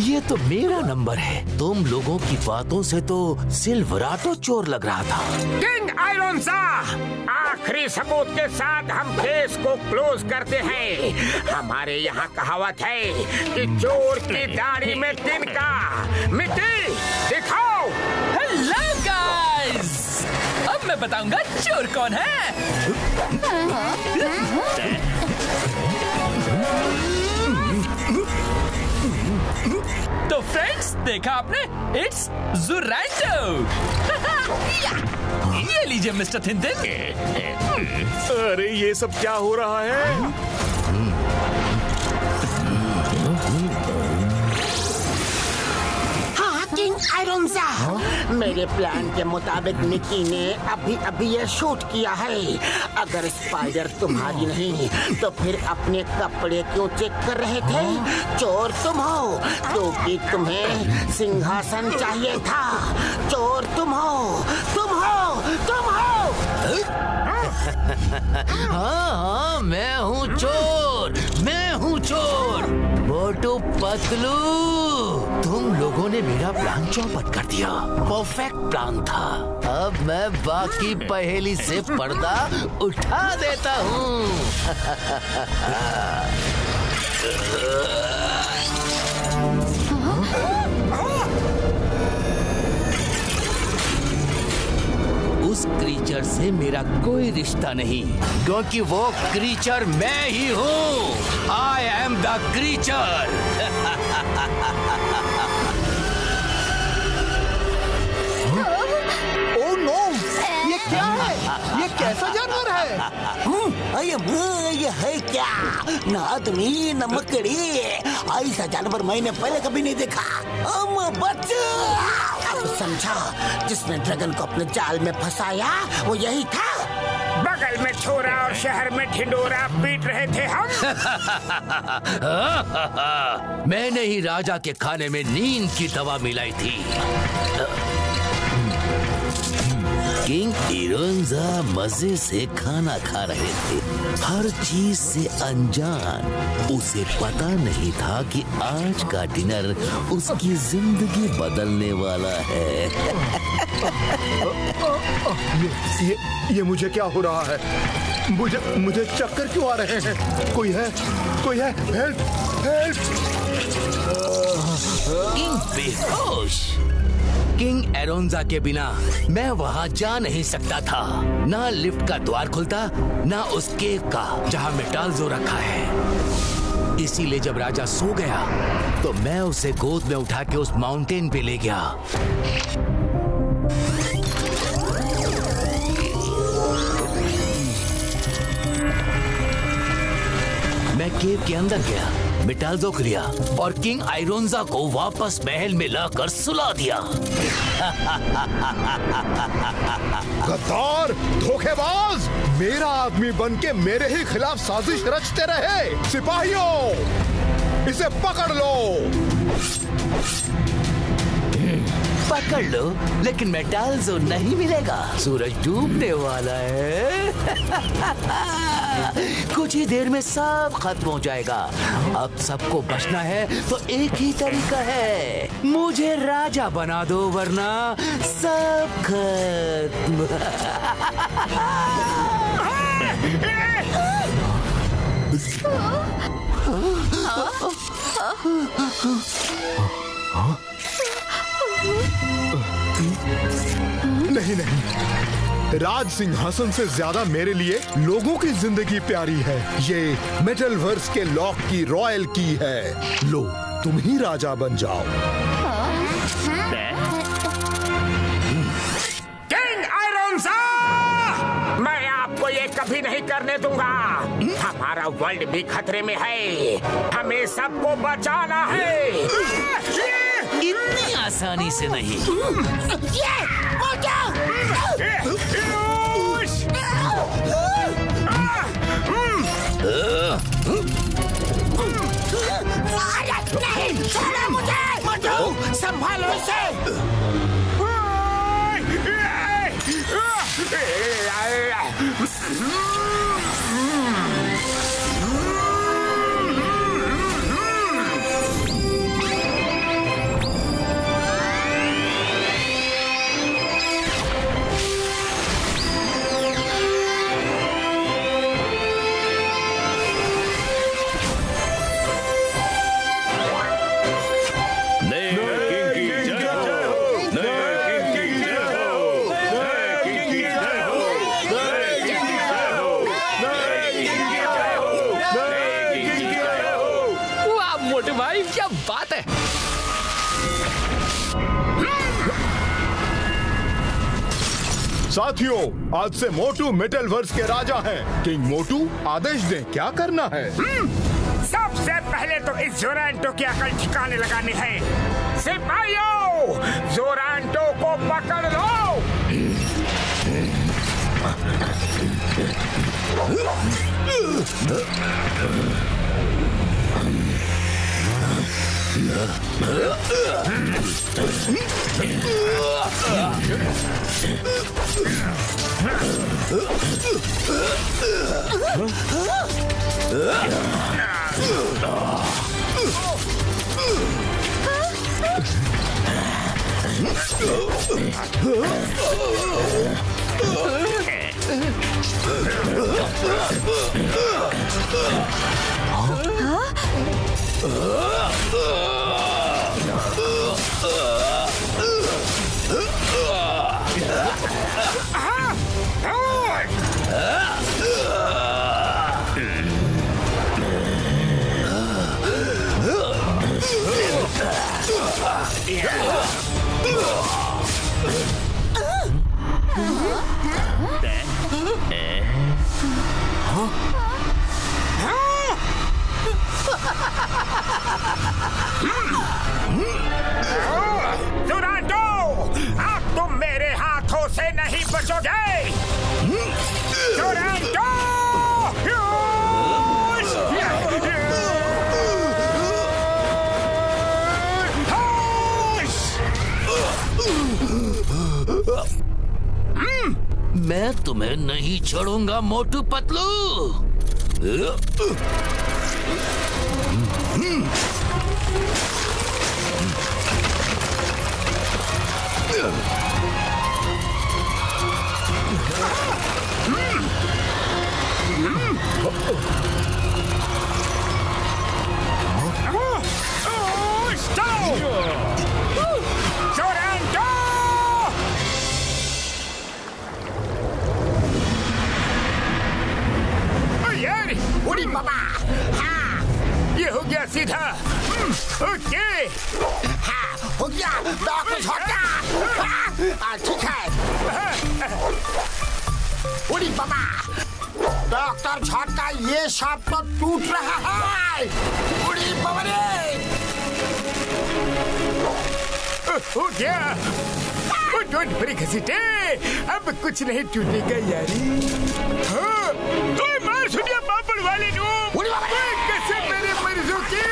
ये तो मेरा नंबर है। तुम लोगों की बातों से तो सिल्वरेटो चोर लग रहा था। किंग आयरनजा, आखिरी सबूत के साथ हम केस को क्लोज करते हैं। हमारे यहाँ कहावत है कि चोर की दाढ़ी में तिनका, मिट्टी दिखाओ। हेलो गाइस, अब मैं बताऊंगा चोर कौन है। तो फ्रेंड्स, देखा आपने, इट्स जोरांटो। ये लीजिए मिस्टर थिनथिन। अरे ये सब क्या हो रहा है? किंग आयरनजा, मेरे प्लान के मुताबिक निकी ने अभी ये शूट किया है। अगर स्पाइडर तुम्हारी नहीं तो फिर अपने कपड़े क्यों चेक कर रहे थे? चोर तुम हो क्योंकि तुम्हें सिंहासन चाहिए था। चोर तुम हो, तुम हो, तुम हो। हाँ, मैं हूँ चोर, मैं हूँ चोर। मोटू पतलू, तुम लोगों ने मेरा प्लान चौपट कर दिया। परफेक्ट प्लान था। अब मैं बाकी पहेली से पर्दा उठा देता हूँ। उस क्रीचर से मेरा कोई रिश्ता नहीं, क्योंकि वो क्रीचर मैं ही हूँ। I am the creature. Oh no, ये क्या है? ये कैसा जानवर है? ये है क्या? ना आदमी न मकड़ी, ऐसा जानवर मैंने पहले कभी नहीं देखा। अब समझा, जिसने ड्रैगन को अपने जाल में फंसाया वो यही था। बगल में छोरा और शहर में ढिंडोरा पीट रहे थे हम। मैंने ही राजा के खाने में नींद की दवा मिलाई थी। किंग एरोंजा मजे से खाना खा रहे थे, हर चीज से अनजान। उसे पता नहीं था कि आज का डिनर उसकी जिंदगी बदलने वाला है। ये मुझे क्या हो रहा है? मुझे चक्कर क्यों आ रहे हैं? कोई है? हेल्प! किंग बेहोश। किंग एरोंजा के बिना मैं वहाँ जा नहीं सकता था। ना लिफ्ट का द्वार खुलता, ना उस केव का जहाँ मेटाल्जो रखा है। इसीलिए जब राजा सो गया तो मैं उसे गोद में उठा के उस माउंटेन पे ले गया। मैं केव के अंदर गया, मेटाल्जो को लिया और किंग एरोंजा को वापस महल में लाकर सुला दिया। गद्दार, धोखेबाज, मेरा आदमी बनके मेरे ही खिलाफ साजिश रचते रहे। सिपाहियों, इसे पकड़ लो। पकड़ लो, लेकिन मेटाल्जो नहीं मिलेगा। सूरज डूबने वाला है। कुछ ही देर में सब खत्म हो जाएगा। अब सबको बचना है तो एक ही तरीका है, मुझे राजा बना दो, वरना सब खत्म। नहीं, राज सिंहासन से ज्यादा मेरे लिए लोगों की जिंदगी प्यारी है। ये मेटलवर्स के लॉक की रॉयल की है। लो, तुम ही राजा बन जाओ। किंग एरोंजा, मैं आपको ये कभी नहीं करने दूंगा। हमारा वर्ल्ड भी खतरे में है, हमें सबको बचाना है। इतनी आसानी से नहीं। नहीं, छोड़ो मुझे। मोटू, संभालो इसे। साथियों, आज से मोटू मेटलवर्स के राजा हैं। किंग मोटू, आदेश दें, क्या करना है? सबसे पहले तो इस जोरांटो की अकल ठिकाने लगानी है। सिपाहियों, जोरांटो को पकड़ लो। नहीं छोड़ूंगा मोटू पतलू। उड़ी बाबा, हाँ, ये हो गया सीधा। ओके, हाँ, हो गया। डॉक्टर झटका, ठीक है। उड़ी बाबा, डॉक्टर झटका, ये सब तो टूट रहा है। उड़ी बाबा रे, हो गया। डोंट वरी घसीटे, अब कुछ नहीं टूटेगा यारी। हाँ, तो मार सुनिया पापड़ वाले नो, कैसे मेरे मरीजों की।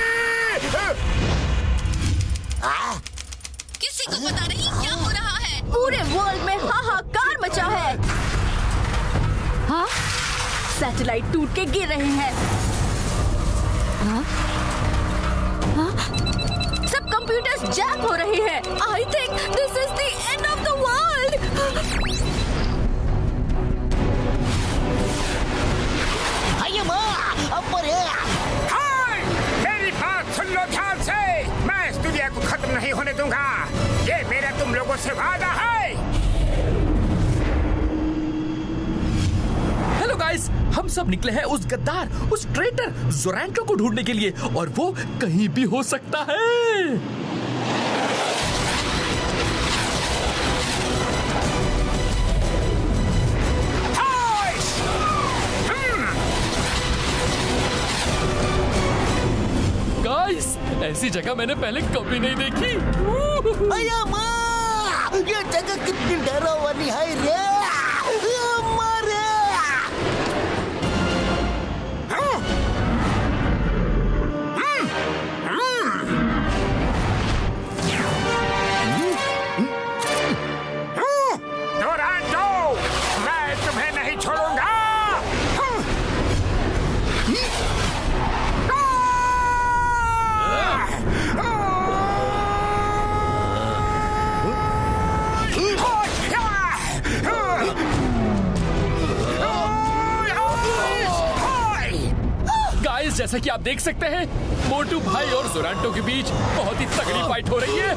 किसी को पता नहीं क्या हो रहा है। पूरे वर्ल्ड में हाहाकार मचा है। हाँ, सैटेलाइट टूट के गिर रहे हैं। हाँ? हाँ? सब कंप्यूटर्स जैम हो रहे हैं। I think this is the end of the world. Hi, मेरी बात सुन लो ध्यान से। मैं इस दुनिया को खत्म नहीं होने दूंगा। ये मेरा तुम लोगों से वादा है। हेलो गाइस, हम सब निकले हैं उस गद्दार, उस ट्रेटर जोरांटो को ढूंढने के लिए, और वो कहीं भी हो सकता है। गाइस, ऐसी जगह मैंने पहले कभी नहीं देखी। अया माँ, ये जगह कितनी डरावनी है रे। जैसा कि आप देख सकते हैं, मोटू भाई और जोरांटो के बीच बहुत ही तगड़ी फाइट हो रही है।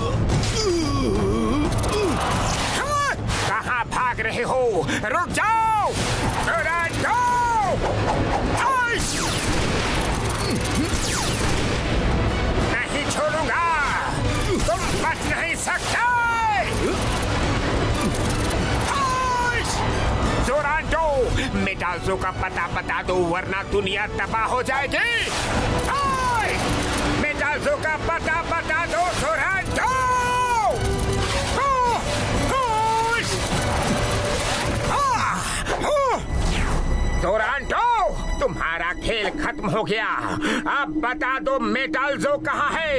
कहाँ भाग रहे हो? रुक जाओ! जोरांटो! नहीं छोड़ूंगा, तुम बच नहीं सकते। जोरांटो, मेटाल्सो का पता बता दो वरना दुनिया तबाह हो जाएगी। मेटाल्सो का पता बता दो जोरांटो। जोरांटो, तुम्हारा खेल खत्म हो गया। अब बता दो मेटाल्सो कहाँ है?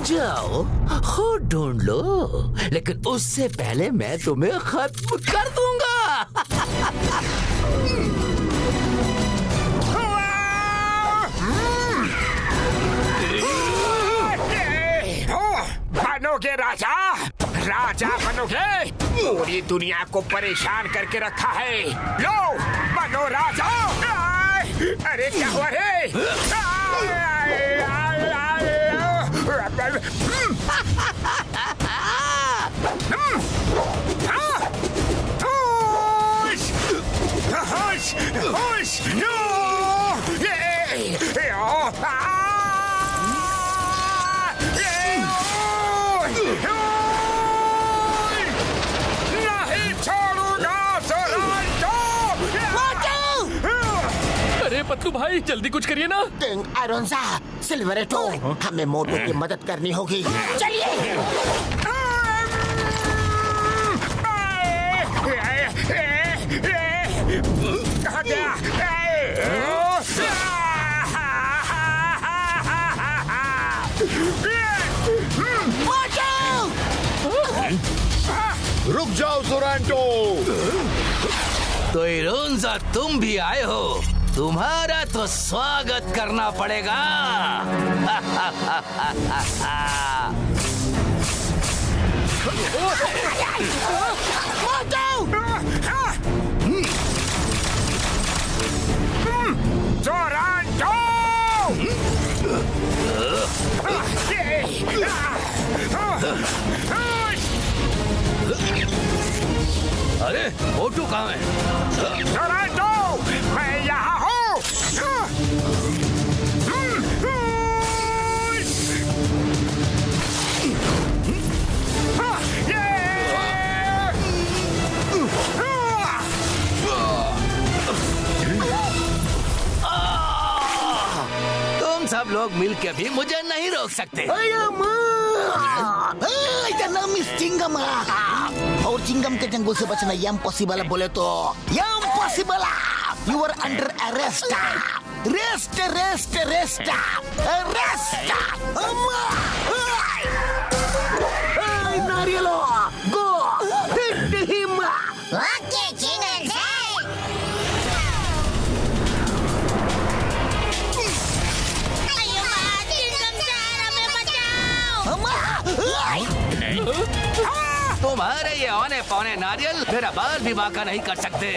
जाओ खुद ढूंढ लो, लेकिन उससे पहले मैं तुम्हें खत्म कर दूंगा। बनोगे राजा, राजा बनोगे। पूरी दुनिया को परेशान करके रखा है। लो, बनो राजा। अरे क्या हुआ रे? अरे पतलू भाई, जल्दी कुछ करिए ना। किंग आयरनज़ा, सिल्वरेटो, हमें मोटू की मदद करनी होगी। चलिए। कहाँ गया? रुक जाओ जोरांटो। तो इरोंजा तुम भी आए हो। तुम्हारा तो स्वागत करना पड़ेगा। जोरांटो! अरे मोटू कहाँ है? जोरांटो, मैं यहाँ हूँ। तुम सब लोग मिलके भी मुझे नहीं रोक सकते। और चिंगम के जंगल से बचना इम्पॉसिबल बोले तो impossible. You are under arrest. Rest rest rest rest. नारियलो go hit him. Okay Chingum तुम्हारे ये औने पौने नारियल मेरा बाल भी बांका नहीं कर सकते।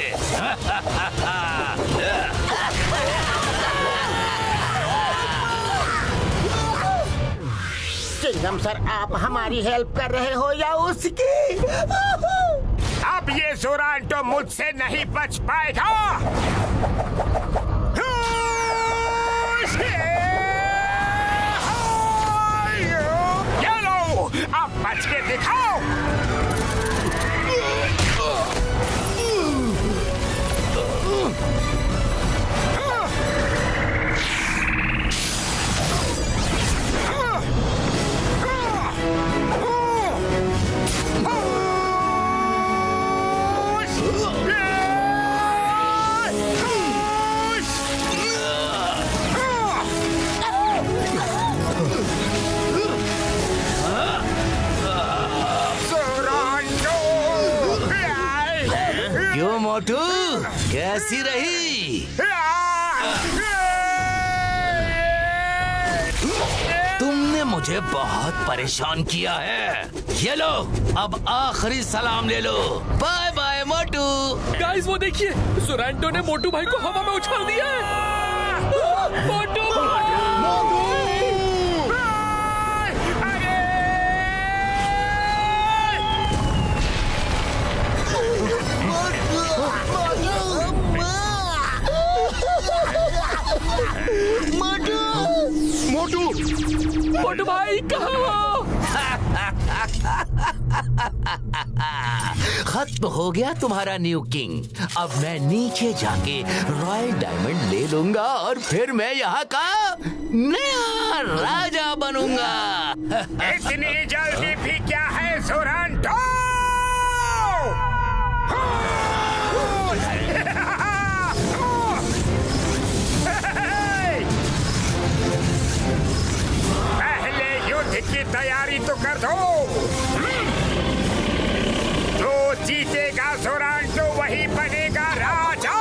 चिंगम सर, आप हमारी हेल्प कर रहे हो या उसकी? अब ये जोरांटो मुझसे नहीं बच पाएगा। ये लो, अब बच के दिखाओ। क्यों मोटू, कैसी रही? तुमने मुझे बहुत परेशान किया है। ये लो, अब आखिरी सलाम ले लो। बाय बाय मोटू। गाइस वो देखिए, जोरांटो ने मोटू भाई को हवा में उछाल दिया है। मोटू मोटू मोटू भाई कहाँ हो? खत्म हो गया तुम्हारा न्यू किंग। अब मैं नीचे जाके रॉयल डायमंड ले लूंगा और फिर मैं यहाँ का नया राजा बनूंगा। इतनी जल्दी भी क्या है जोरांटो? की तैयारी तो कर दो। जो जीतेगा जोरांटो वही बनेगा राजा।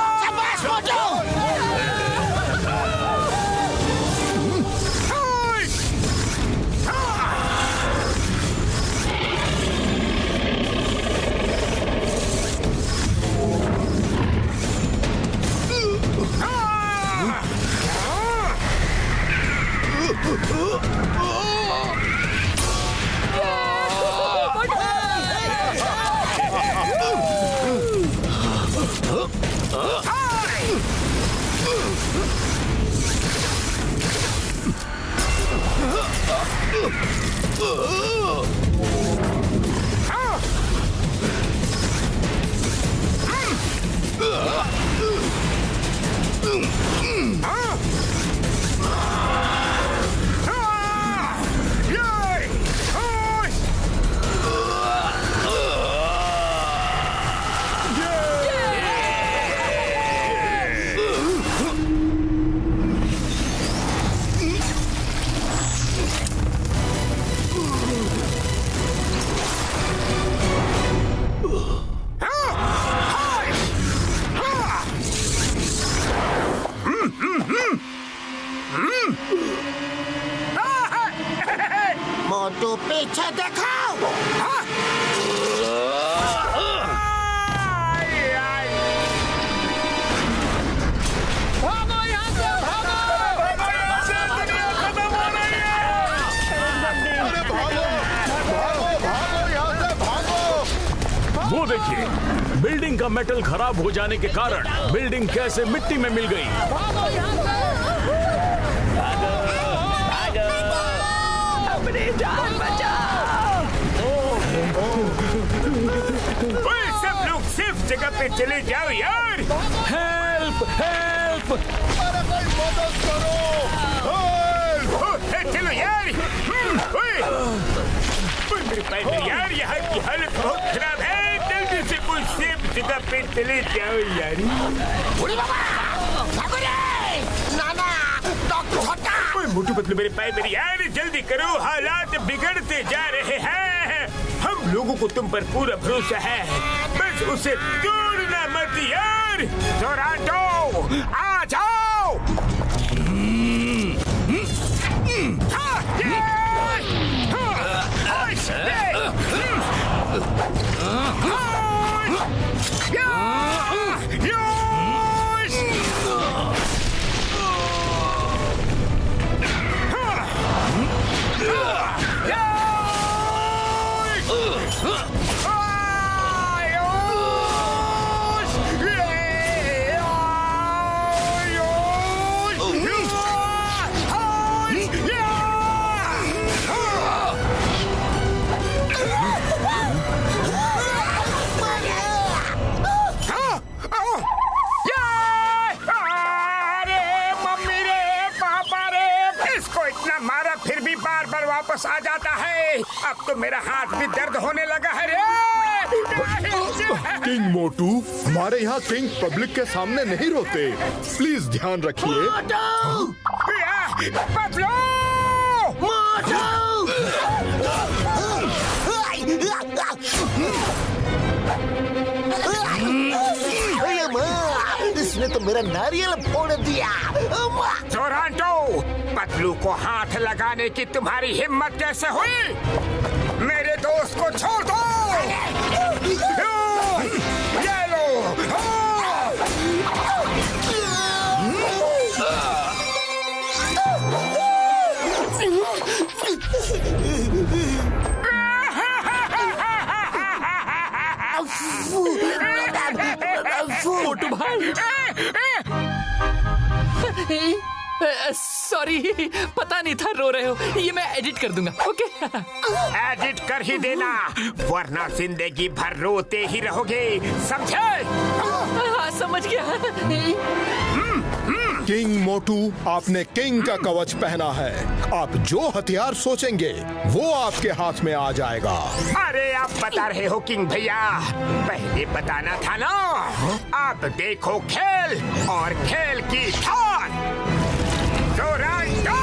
जोरांटो पीछे देखो। हाँ? भागो यहाँ से, भागो! अरे भागो भागो भागो यहाँ से भागो। वो देखिए, बिल्डिंग का मेटल खराब हो जाने के कारण बिल्डिंग कैसे मिट्टी में मिल गई। भागो यहाँ से! अपनी जान बचाओ! ओए, सब लोग सिर्फ जगह पे चले जाओ यार। Help help! अरे भाई मदद करो। चलो यार। ओए, मेरे पैर में यार, यहाँ की हालत बहुत खराब है। जल्दी से कोई सेफ जगह पे चले जाओ यार। नाना, डॉक्टर छोटा। ओए, मोटू पतलू मेरे पैर मेरी यार, जल्दी करो, हालात बिगड़ते जा रहे हैं। हम लोगों को तुम पर पूरा भरोसा है, बस उसे तोड़ना मत यार। जोरांटो, आ जाओ। वापस आ जाता है। अब तो मेरा हाथ भी दर्द होने लगा है रे। किंग मोटू, हमारे यहाँ किंग पब्लिक के सामने नहीं रोते। प्लीज ध्यान रखिए। पतलू! इसने तो मेरा नारियल फोड़ दिया। जोरांटो, पतलू को हाथ लगाने की तुम्हारी हिम्मत कैसे हुई? मेरे दोस्त को छोड़ दो। ये लो। मोटू भाई, सॉरी, पता नहीं था रो रहे हो। ये मैं एडिट कर दूंगा, ओके? एडिट कर ही देना, वरना जिंदगी भर रोते ही रहोगे, समझे? हाँ, समझ गया। किंग मोटू, आपने किंग का कवच पहना है। आप जो हथियार सोचेंगे वो आपके हाथ में आ जाएगा। अरे आप बता रहे हो किंग भैया, पहले बताना था ना। आप देखो खेल और खेल की थार। जोरांटो!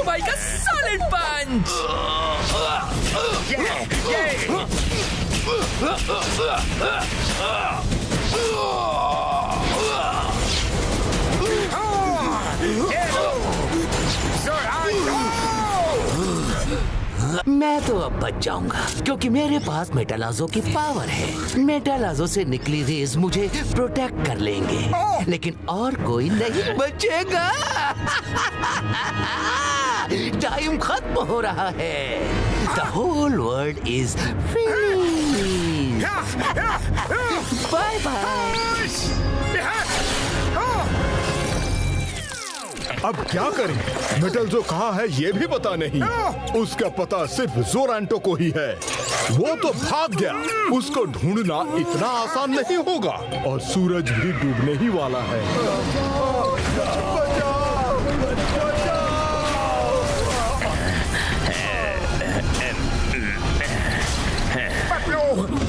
भाई का सॉलिड पंच। मैं तो अब बच जाऊंगा क्योंकि मेरे पास मेटालाजो की पावर है। मेटालाजो से निकली रेज मुझे प्रोटेक्ट कर लेंगे, लेकिन और कोई नहीं बचेगा। टाइम खत्म हो रहा है। The whole world is finished. Bye bye. अब क्या करें? मेटल्जो कहाँ है ये भी पता नहीं। उसका पता सिर्फ जोरांटो को ही है। वो तो भाग गया। उसको ढूंढना इतना आसान नहीं होगा और सूरज भी डूबने ही वाला है।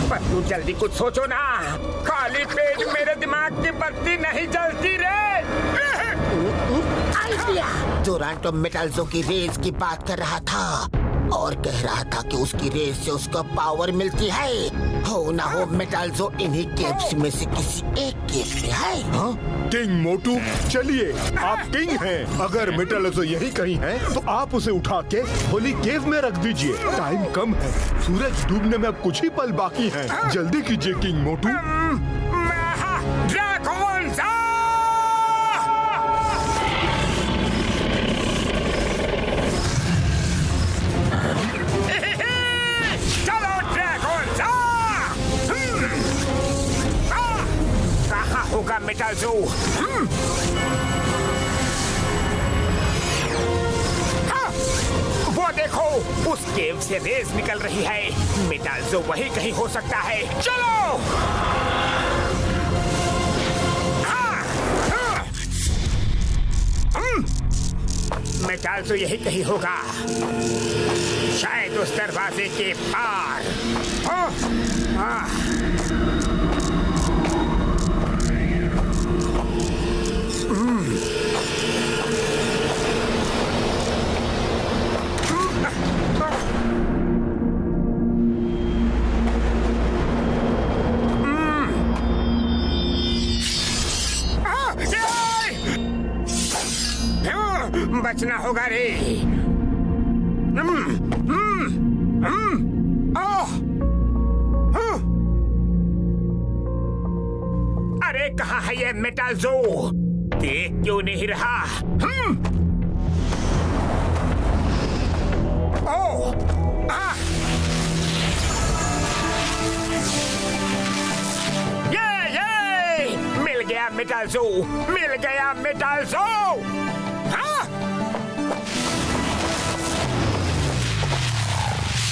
पतलू जल्दी कुछ सोचो ना, खाली पेट मेरे दिमाग की बत्ती नहीं जलती रे। आइडिया। जोरांटो मेटाल्जो की रेस की बात कर रहा था और कह रहा था कि उसकी रेस से उसको पावर मिलती है। हो ना हो मेटाल्जो इन्हीं केव्स में से किसी एक केव में है। हाँ? किंग मोटू, चलिए, आप किंग हैं। अगर मेटाल्जो यही कहीं है तो आप उसे उठा के होली केव में रख दीजिए। टाइम कम है, सूरज डूबने में अब कुछ ही पल बाकी है। जल्दी कीजिए किंग मोटू। होगा मेटाल्जो। वो देखो, उस केव से रेस निकल रही है। मेटाल्जो वही कहीं हो सकता है। चलो। मेटाल्जो यही कहीं होगा, शायद उस दरवाजे के पार। बचना होगा रे। अरे कहाँ है ये मेटाल्जो? देख क्यों नहीं रहा? ये मिल गया मेटाल्जो, मिल गया मेटाल्जो।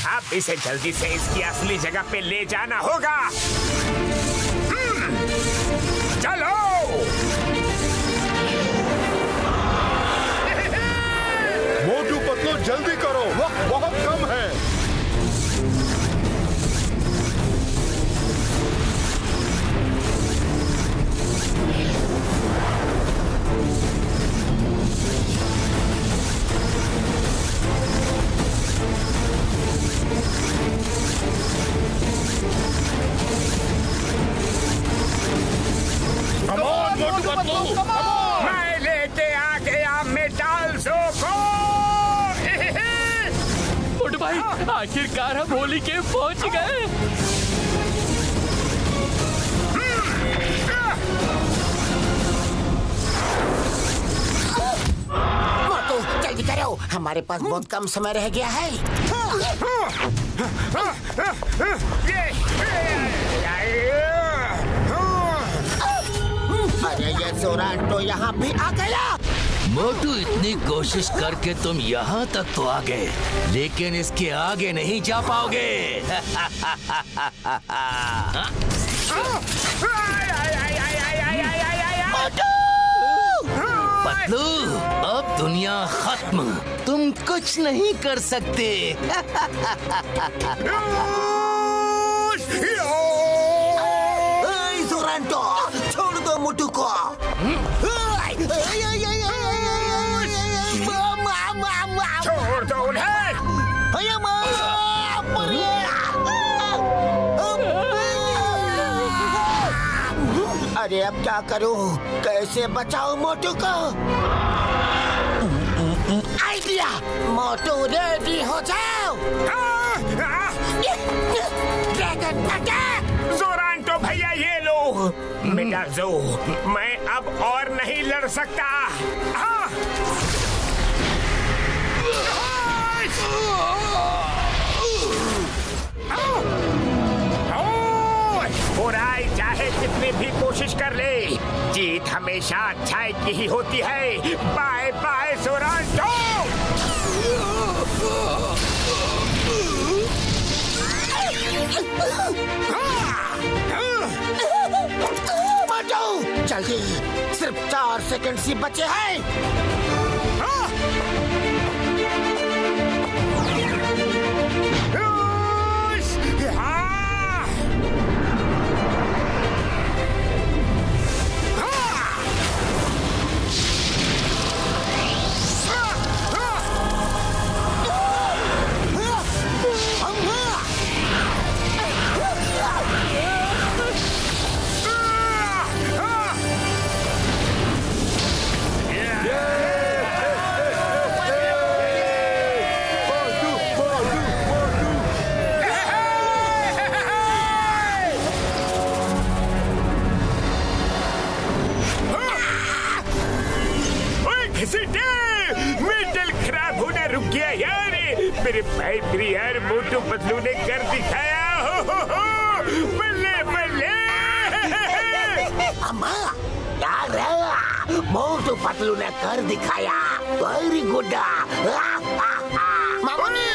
अब इसे जल्दी से इसकी असली जगह पे ले जाना होगा। चलो। मोटू पतलू जल्दी करो, वक्त बहुत कम है। मैं लेके आ गया मेटाल्जो को। मोटू भाई, आखिरकार हम होली के पहुंच गए। मोटू जल्दी करो, हमारे पास बहुत कम समय रह गया है। अरे ये जोरांटो यहाँ भी आ गया। मोटू, इतनी कोशिश करके तुम यहाँ तक तो आ गए, लेकिन इसके आगे नहीं जा पाओगे। पतलू, अब दुनिया खत्म, तुम कुछ नहीं कर सकते। जोरांटो, छोड़ दो मोटू को। छोड़ दो उन्हें। अरे अब क्या करूं? कैसे बचाऊं मोटू को? आइडिया। मोटू रेडी हो जाओ। Dragon attack. जोरांटो भैया ये लो। मेटाल्जो, मैं अब और नहीं लड़ सकता। बुराई चाहे कितनी भी कोशिश कर ले, जीत हमेशा अच्छाई की ही होती है। बाय बाय जोरांटो। जल्दी, सिर्फ 4 सेकंड ही बचे हैं। घसीटे। मेटल खराब होना रुक गया यार। मेरे भाई प्रिय यार मोटू पतलू ने कर दिखाया। हो। बल्ले बल्ले। अम्मा यार मोटू पतलू ने कर दिखाया। Very good. मामूली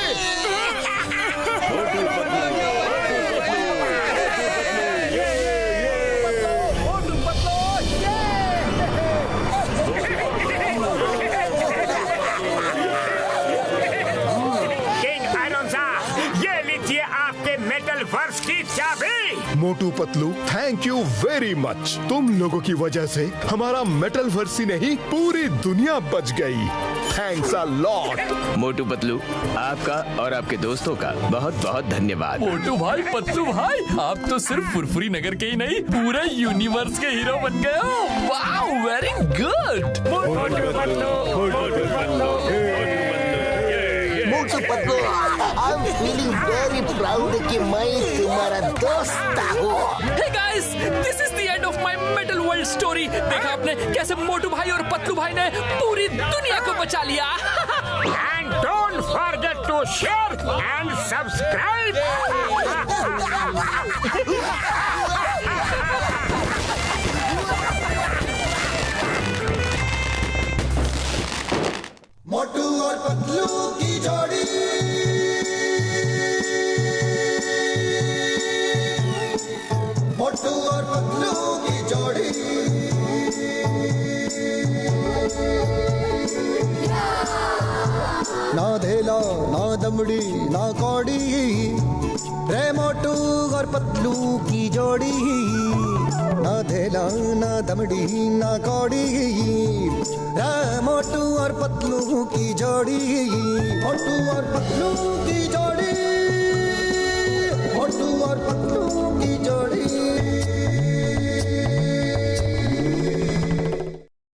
मेटल वर्स की चाबी। Motu Patlu thank you very much. तुम लोगों की वजह से हमारा मेटल वर्स ही नहीं पूरी दुनिया बच गई। Thanks a lot. Motu Patlu, आपका और आपके दोस्तों का बहुत बहुत धन्यवाद। मोटू भाई, पतलू भाई, आप तो सिर्फ फुरफुरी नगर के ही नहीं पूरे यूनिवर्स के हीरो बन गए हो। Wow, very good. Motu Patlu, I am feeling very proud कि मैं तुम्हारा दोस्त हूँ। Hey guys, this is the end of my Metal World story। देखा आपने कैसे मोटू भाई और पतलू भाई ने पूरी दुनिया को बचा लिया। And don't forget to share and subscribe। मोटू और पतलू की जोड़ी। मोटू और पतलू की जोड़ी। ना धेला ना दमड़ी ना कौड़ी, रे मोटू और पतलू की जोड़ी। ना धेला ना दमड़ी ना कौड़ी, रे मोटू और पतलू की जोड़ी। मोटू और पतलू की जोड़ी।